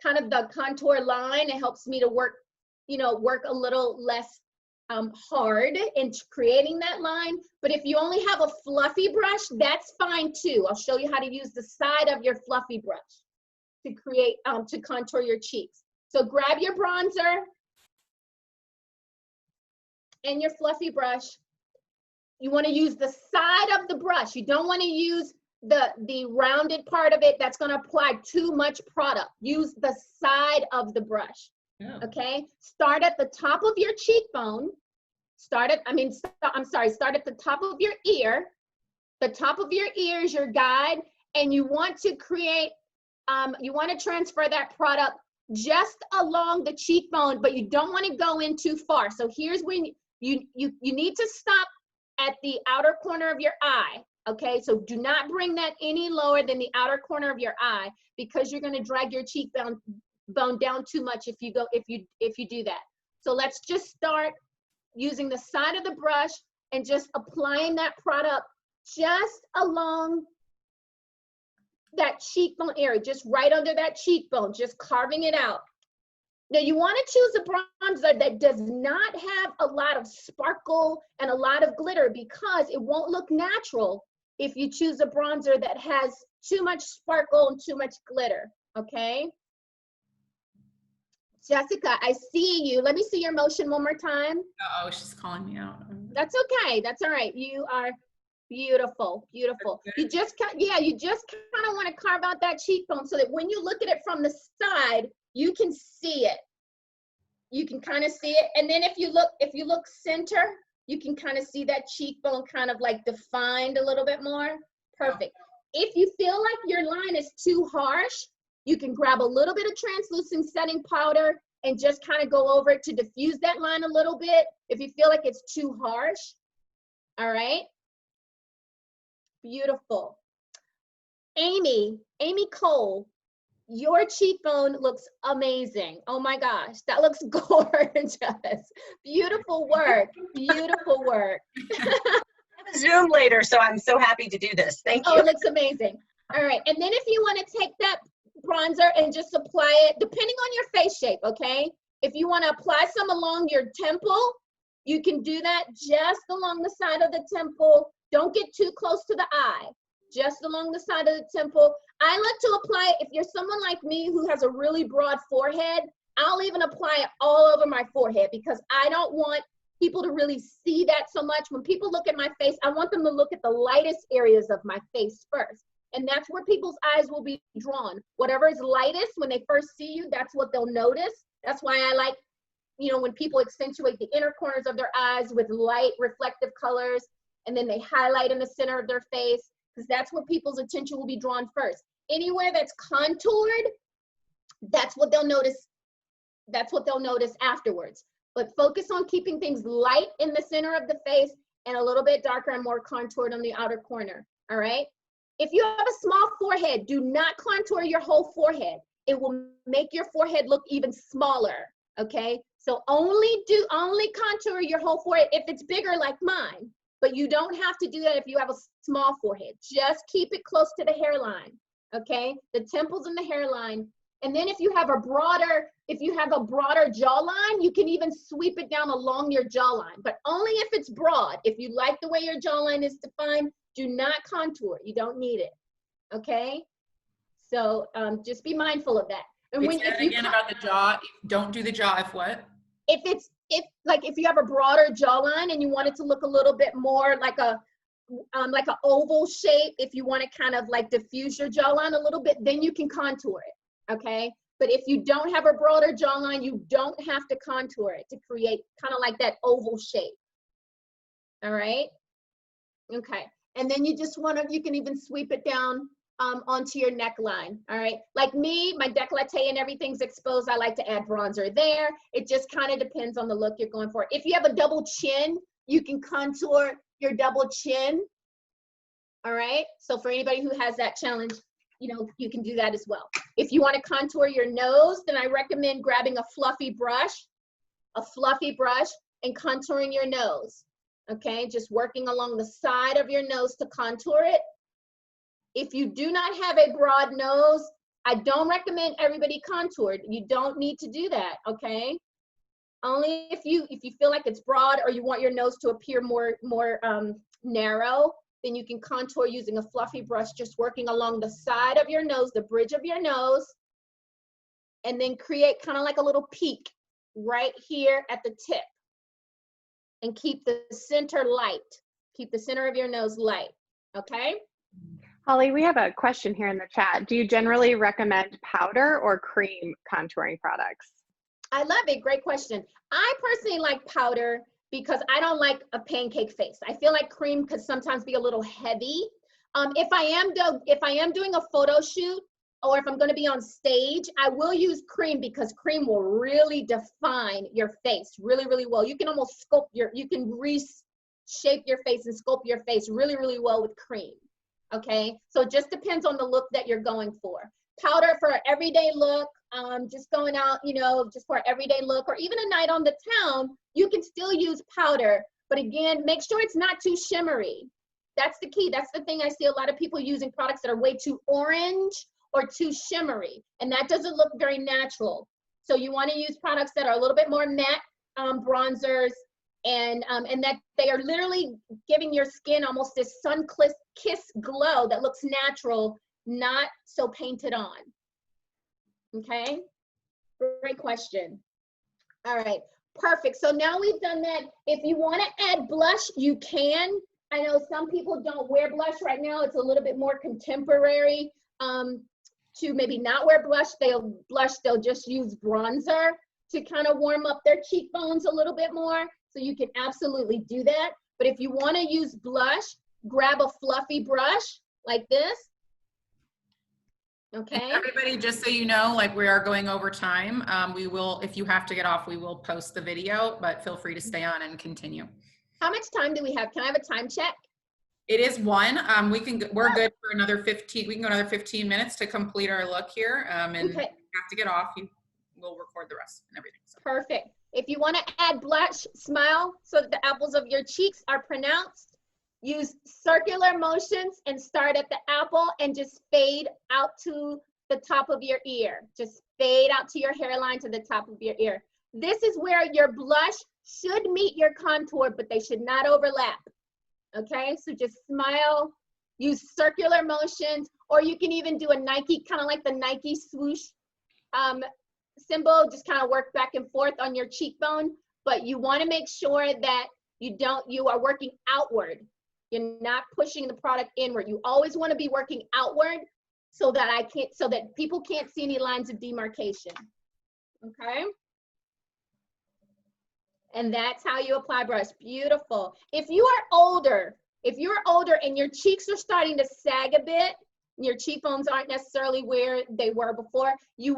kind of the contour line. It helps me to work a little less hard in creating that line. But if you only have a fluffy brush, that's fine too. I'll show you how to use the side of your fluffy brush to create, to contour your cheeks. So grab your bronzer and your fluffy brush. You want to use the side of the brush. You don't want to use the rounded part of it. That's going to apply too much product. Use the side of the brush. Yeah. Okay. Start at the top of your cheekbone. Start at the top of your ear. The top of your ear is your guide, and you want to create, you want to transfer that product just along the cheekbone, but you don't want to go in too far. So here's when you need to stop at the outer corner of your eye. Okay, so do not bring that any lower than the outer corner of your eye, because you're going to drag your cheekbone down too much if you do that. So let's just start using the side of the brush and just applying that product just along that cheekbone area, just right under that cheekbone, just carving it out. Now you want to choose a bronzer that does not have a lot of sparkle and a lot of glitter, because it won't look natural if you choose a bronzer that has too much sparkle and too much glitter, okay? Jessica, I see you. Let me see your motion one more time. Oh, she's calling me out. That's okay. That's all right. You are beautiful, beautiful. You just, yeah, you just kind of want to carve out that cheekbone so that when you look at it from the side, you can see it. You can kind of see it. And then if you look center, you can kind of see that cheekbone kind of like defined a little bit more. Perfect. If you feel like your line is too harsh, you can grab a little bit of translucent setting powder and just kind of go over it to diffuse that line a little bit if you feel like it's too harsh. All right. Beautiful. Amy Cole, your cheekbone looks amazing. Oh my gosh, that looks gorgeous. Beautiful work, beautiful work. Zoom later, so I'm so happy to do this. Thank you. Oh, it looks amazing. All right, and then if you want to take that bronzer and just apply it, depending on your face shape, okay? If you want to apply some along your temple, you can do that just along the side of the temple. Don't get too close to the eye, just along the side of the temple. I like to apply it, if you're someone like me who has a really broad forehead, I'll even apply it all over my forehead because I don't want people to really see that so much. When people look at my face, I want them to look at the lightest areas of my face first. And that's where people's eyes will be drawn. Whatever is lightest, when they first see you, that's what they'll notice. That's why I like, you know, when people accentuate the inner corners of their eyes with light reflective colors, and then they highlight in the center of their face, because that's where people's attention will be drawn first. Anywhere that's contoured, that's what they'll notice. That's what they'll notice afterwards. But focus on keeping things light in the center of the face and a little bit darker and more contoured on the outer corner, all right? If you have a small forehead, do not contour your whole forehead. It will make your forehead look even smaller, okay? So only contour your whole forehead if it's bigger like mine, but you don't have to do that if you have a small forehead. Just keep it close to the hairline, okay? The temples and the hairline. And then if you have a broader jawline, you can even sweep it down along your jawline, but only if it's broad. If you like the way your jawline is defined, do not contour. You don't need it, okay? So just be mindful of that. And Wait, say that again about the jaw. Don't do the jaw if what? If you have a broader jawline and you want it to look a little bit more like a oval shape, if you want to kind of like diffuse your jawline a little bit, then you can contour it, okay? But if you don't have a broader jawline, you don't have to contour it to create kind of like that oval shape. All right? Okay. And then you can even sweep it down onto your neckline. All right. Like me, my décolleté and everything's exposed. I like to add bronzer there. It just kind of depends on the look you're going for. If you have a double chin, you can contour your double chin. All right. So for anybody who has that challenge, you know, you can do that as well. If you want to contour your nose, then I recommend grabbing a fluffy brush and contouring your nose. Okay, just working along the side of your nose to contour it. If you do not have a broad nose, I don't recommend everybody contoured. You don't need to do that, okay? Only if you feel like it's broad or you want your nose to appear more narrow, then you can contour using a fluffy brush, just working along the side of your nose, the bridge of your nose, and then create kind of like a little peak right here at the tip. And keep the center light. Keep the center of your nose light, okay? Holly, we have a question here in the chat. Do you generally recommend powder or cream contouring products? I love it, great question. I personally like powder because I don't like a pancake face. I feel like cream could sometimes be a little heavy. If I am doing a photo shoot, or if I'm going to be on stage, I will use cream because cream will really define your face really, really well. You can almost you can reshape your face and sculpt your face really, really well with cream, okay? So it just depends on the look that you're going for. Powder for an everyday look, just going out, you know, just for an everyday look, or even a night on the town, you can still use powder, but again, make sure it's not too shimmery. That's the key. That's the thing I see a lot of people using products that are way too orange or too shimmery, and that doesn't look very natural. So you want to use products that are a little bit more matte bronzers, and that they are literally giving your skin almost this sun-kiss glow that looks natural, not so painted on. Okay, great question. All right, perfect. So now we've done that. If you want to add blush, you can. I know some people don't wear blush right now. It's a little bit more contemporary to maybe not wear blush. They'll just use bronzer to kind of warm up their cheekbones a little bit more. So you can absolutely do that. But if you want to use blush, grab a fluffy brush like this. Okay. And everybody, just so you know, like we are going over time. We will, if you have to get off, we will post the video, but feel free to stay on and continue. How much time do we have? Can I have a time check? It is 1. We're good for another 15. We can go another 15 minutes to complete our look here. And Okay. if you have to get off, we'll record the rest and everything. So. Perfect. If you want to add blush, smile so that the apples of your cheeks are pronounced. Use circular motions and start at the apple and just fade out to the top of your ear. Just fade out to your hairline to the top of your ear. This is where your blush should meet your contour, but they should not overlap. Okay, so just smile, use circular motions, or you can even do a Nike, kind of like the Nike swoosh symbol, just kind of work back and forth on your cheekbone, but you want to make sure that you are working outward. You're not pushing the product inward. You always want to be working outward so that people can't see any lines of demarcation. Okay? And that's how you apply brush. Beautiful. If you're older and your cheeks are starting to sag a bit, your cheekbones aren't necessarily where they were before, you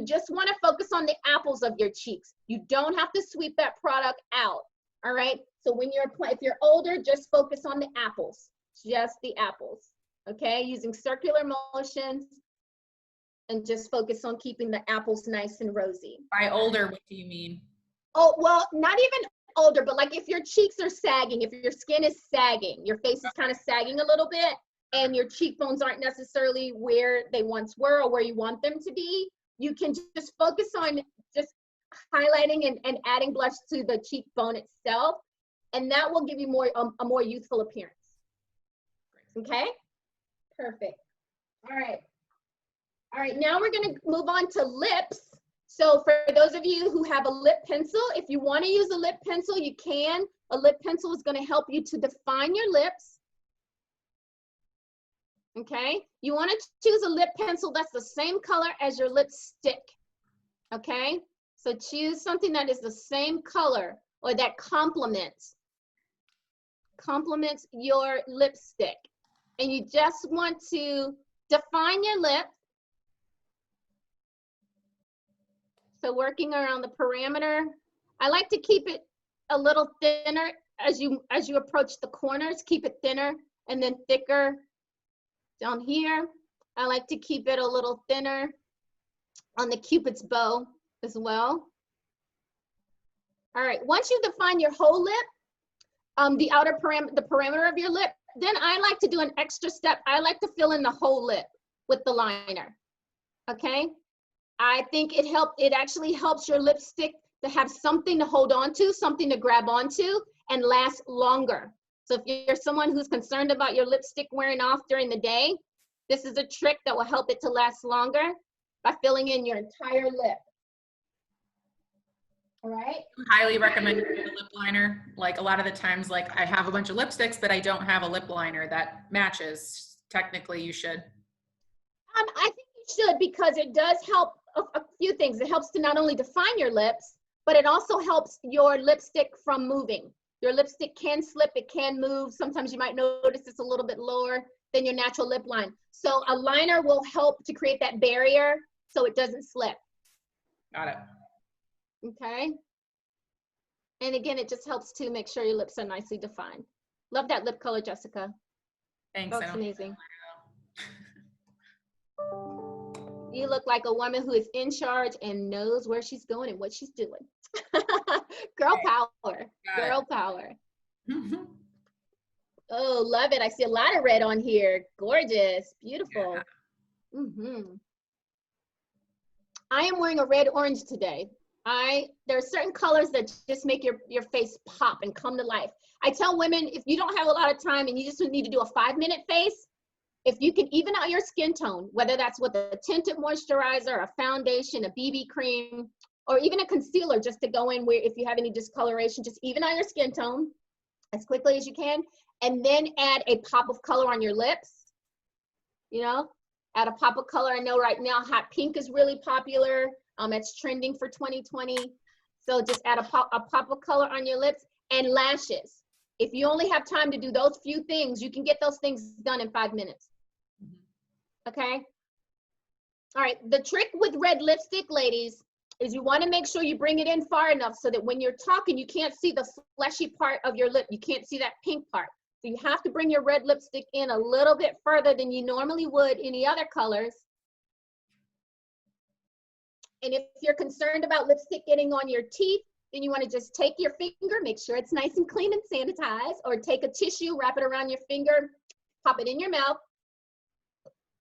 just want to focus on the apples of your cheeks. You don't have to sweep that product out. All right? So if you're older, just focus on the apples, just the apples. Okay? Using circular motions and just focus on keeping the apples nice and rosy. By older, what do you mean? Oh, well, not even older, but like if your cheeks are sagging, if your skin is sagging, your face is kind of sagging a little bit, and your cheekbones aren't necessarily where they once were or where you want them to be, you can just focus on just highlighting and adding blush to the cheekbone itself, and that will give you a more youthful appearance. Okay? Perfect. All right, now we're gonna move on to lips. So for those of you who have a lip pencil, if you want to use a lip pencil, you can. A lip pencil is going to help you to define your lips. Okay? You want to choose a lip pencil that's the same color as your lipstick. Okay? So choose something that is the same color or that complements your lipstick. And you just want to define your lip. So working around the parameter, I like to keep it a little thinner as you approach the corners, keep it thinner and then thicker down here. I like to keep it a little thinner on the Cupid's bow as well. All right, once you define your whole lip, the parameter of your lip, then I like to do an extra step. I like to fill in the whole lip with the liner, okay? I think it actually helps your lipstick to have something to hold on to, something to grab onto, and last longer. So if you're someone who's concerned about your lipstick wearing off during the day, this is a trick that will help it to last longer by filling in your entire lip. All right? I highly recommend a lip liner. Like a lot of the times, like I have a bunch of lipsticks, but I don't have a lip liner that matches. Technically, you should. I think you should, because it does help a few things. It helps to not only define your lips, but it also helps your lipstick from moving. Your lipstick can slip, it can move. Sometimes you might notice it's a little bit lower than your natural lip line. So a liner will help to create that barrier so it doesn't slip. Got it. Okay. And again, it just helps to make sure your lips are nicely defined. Love that lip color, Jessica. Thanks. That's amazing. You look like a woman who is in charge and knows where she's going and what she's doing. Girl power. Got Girl power. it. Oh, love it. I see a lot of red on here. Gorgeous. Beautiful. Mm-hmm. I am wearing a red orange today. There are certain colors that just make your face pop and come to life. I tell women, if you don't have a lot of time and you just need to do a 5-minute face, if you can even out your skin tone, whether that's with a tinted moisturizer, a foundation, a BB cream, or even a concealer just to go in where if you have any discoloration, just even out your skin tone as quickly as you can, and then add a pop of color on your lips, you know? Add a pop of color. I know right now hot pink is really popular. It's trending for 2020. So just add a pop of color on your lips and lashes. If you only have time to do those few things, you can get those things done in 5 minutes. Okay? All right, the trick with red lipstick, ladies, is you want to make sure you bring it in far enough so that when you're talking, you can't see the fleshy part of your lip. You can't see that pink part. So you have to bring your red lipstick in a little bit further than you normally would any other colors. And if you're concerned about lipstick getting on your teeth, then you want to just take your finger, make sure it's nice and clean and sanitized, or take a tissue, wrap it around your finger, pop it in your mouth,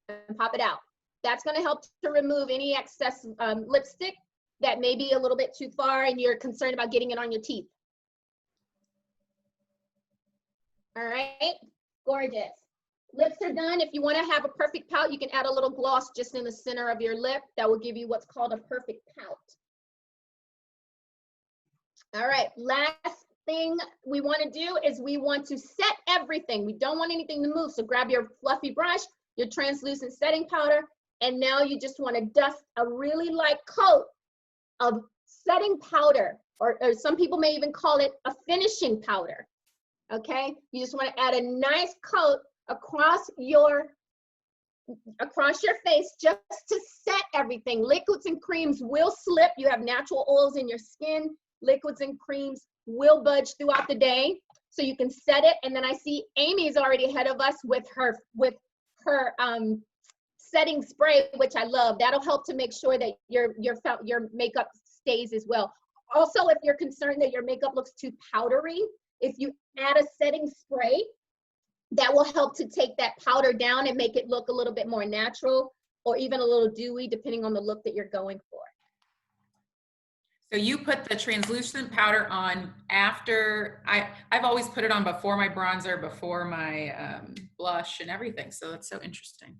and pop it out. That's going to help to remove any excess lipstick that may be a little bit too far and you're concerned about getting it on your teeth. All right, gorgeous. Lips are done. If you want to have a perfect pout, you can add a little gloss just in the center of your lip. That will give you what's called a perfect pout. All right, last thing we want to do is we want to set everything. We don't want anything to move. So grab your fluffy brush, your translucent setting powder, and now you just want to dust a really light coat of setting powder, or some people may even call it a finishing powder. Okay, you just want to add a nice coat across your face just to set everything. Liquids and creams will slip. You have natural oils in your skin. Liquids and creams will budge throughout the day. So you can set it. And then I see Amy's already ahead of us with her setting spray, which I love. That'll help to make sure that your makeup stays as well. Also, if you're concerned that your makeup looks too powdery, if you add a setting spray, that will help to take that powder down and make it look a little bit more natural or even a little dewy, depending on the look that you're going for. So you put the translucent powder on after, I've always put it on before my bronzer, before my blush and everything. So that's so interesting.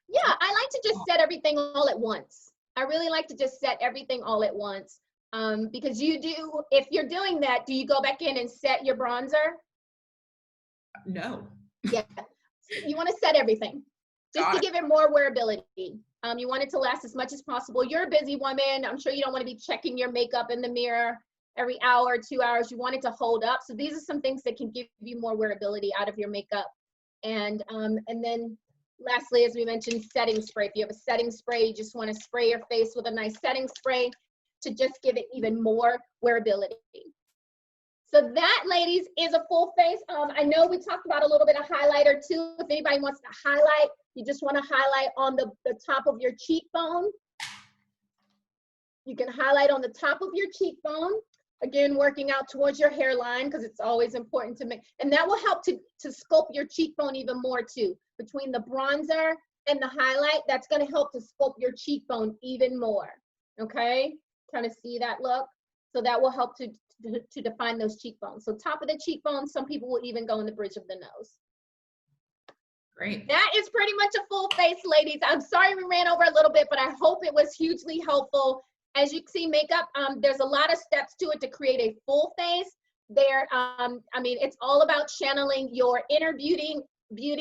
Yeah, I like to just set everything all at once. I really like to just set everything all at once. Because if you're doing that, do you go back in and set your bronzer? No. Yeah, you want to set everything just to give it more wearability. You want it to last as much as possible. You're a busy woman. I'm sure you don't want to be checking your makeup in the mirror every hour, 2 hours. You want it to hold up. So these are some things that can give you more wearability out of your makeup. And then lastly, as we mentioned, setting spray. If you have a setting spray, you just want to spray your face with a nice setting spray to just give it even more wearability. So that, ladies, is a full face. I know we talked about a little bit of highlighter too. If anybody wants to highlight, you just want to highlight on the top of your cheekbone. You can highlight on the top of your cheekbone. Again, working out towards your hairline because it's always important to make, and that will help to sculpt your cheekbone even more too. Between the bronzer and the highlight, that's going to help to sculpt your cheekbone even more. Okay, kind of see that look? So that will help to define those cheekbones. So top of the cheekbone, some people will even go in the bridge of the nose. Great. That is pretty much a full face, ladies. I'm sorry we ran over a little bit, but I hope it was hugely helpful. As you see, makeup, there's a lot of steps to it to create a full face. I mean, it's all about channeling your inner beauty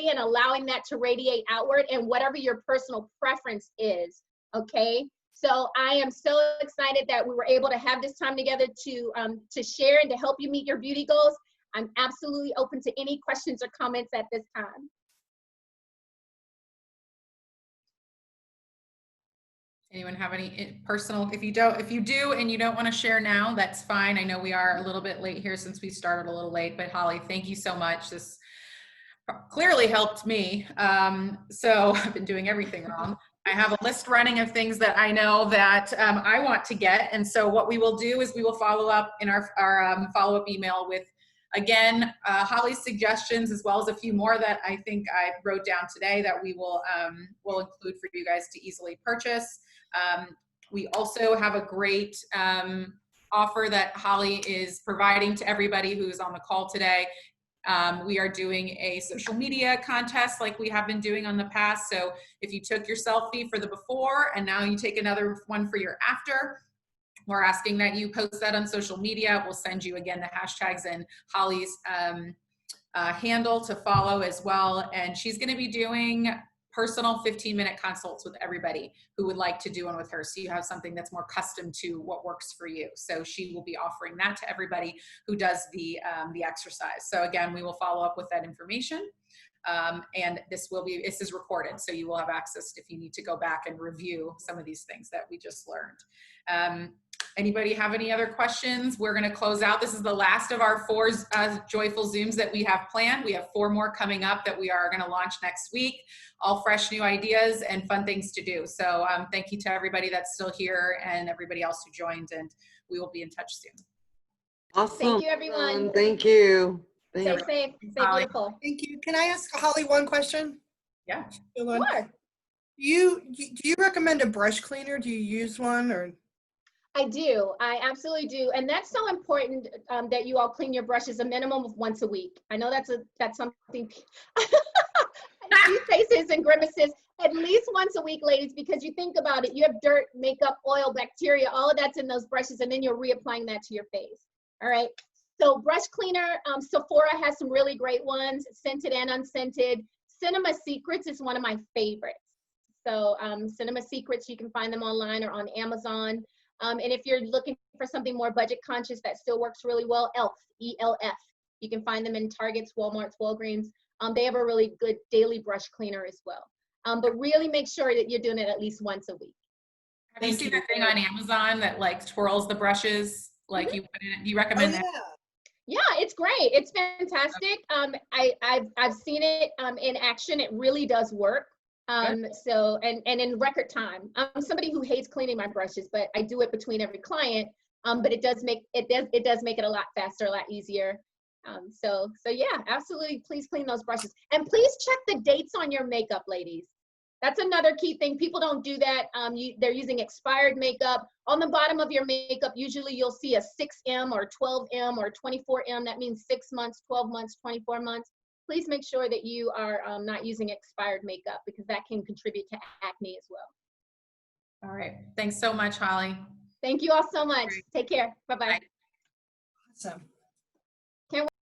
and allowing that to radiate outward and whatever your personal preference is, okay? So I am so excited that we were able to have this time together to share and to help you meet your beauty goals. I'm absolutely open to any questions or comments at this time. Anyone have any personal, if you do and you don't want to share now, that's fine. I know we are a little bit late here since we started a little late, but Holly, thank you so much. This clearly helped me. So I've been doing everything wrong. I have a list running of things that I know that I want to get. And so what we will do is we will follow up in our follow-up email with, again, Holly's suggestions, as well as a few more that I think I wrote down today that we will include for you guys to easily purchase. We also have a great offer that Holly is providing to everybody who's on the call today. We are doing a social media contest like we have been doing on the past. So if you took your selfie for the before and now you take another one for your after, we're asking that you post that on social media. We'll send you again the hashtags and Holly's handle to follow as well. And she's going to be doing personal 15-minute consults with everybody who would like to do one with her. So you have something that's more custom to what works for you. So she will be offering that to everybody who does the exercise. So again, we will follow up with that information. And this is recorded. So you will have access if you need to go back and review some of these things that we just learned. Anybody have any other questions? We're going to close out. This is the last of our 4 joyful Zooms that we have planned. We have 4 more coming up that we are going to launch next week. All fresh new ideas and fun things to do. So thank you to everybody that's still here and everybody else who joined, and we will be in touch soon. Awesome. Thank you, everyone. Thank you. Stay safe. Stay beautiful. Thank you. Can I ask Holly one question? Yeah. Sure. Do you recommend a brush cleaner? Do you use one or? I do. I absolutely do. And that's so important that you all clean your brushes a minimum of once a week. I know that's something. I see faces and grimaces. At least once a week, ladies, because you think about it, you have dirt, makeup, oil, bacteria, all of that's in those brushes, and then you're reapplying that to your face. All right. So brush cleaner, Sephora has some really great ones, scented and unscented. Cinema Secrets is one of my favorites. So Cinema Secrets, you can find them online or on Amazon. And if you're looking for something more budget conscious that still works really well, ELF, E-L-F. You can find them in Targets, Walmart's, Walgreens. They have a really good daily brush cleaner as well. But really make sure that you're doing it at least once a week. Have you seen that thing on Amazon that like twirls the brushes? Like you put in, do you recommend that? Yeah, it's great. It's fantastic. I've seen it in action. It really does work. So and in record time. I'm somebody who hates cleaning my brushes, but I do it between every client. But it does make it a lot faster, a lot easier. So yeah, absolutely. Please clean those brushes, and please check the dates on your makeup, ladies. That's another key thing. People don't do that. They're using expired makeup. On the bottom of your makeup, usually you'll see a 6M or 12M or 24M. That means 6 months, 12 months, 24 months. Please make sure that you are not using expired makeup, because that can contribute to acne as well. All right. Thanks so much, Holly. Thank you all so much. Take care. Bye-bye. Awesome.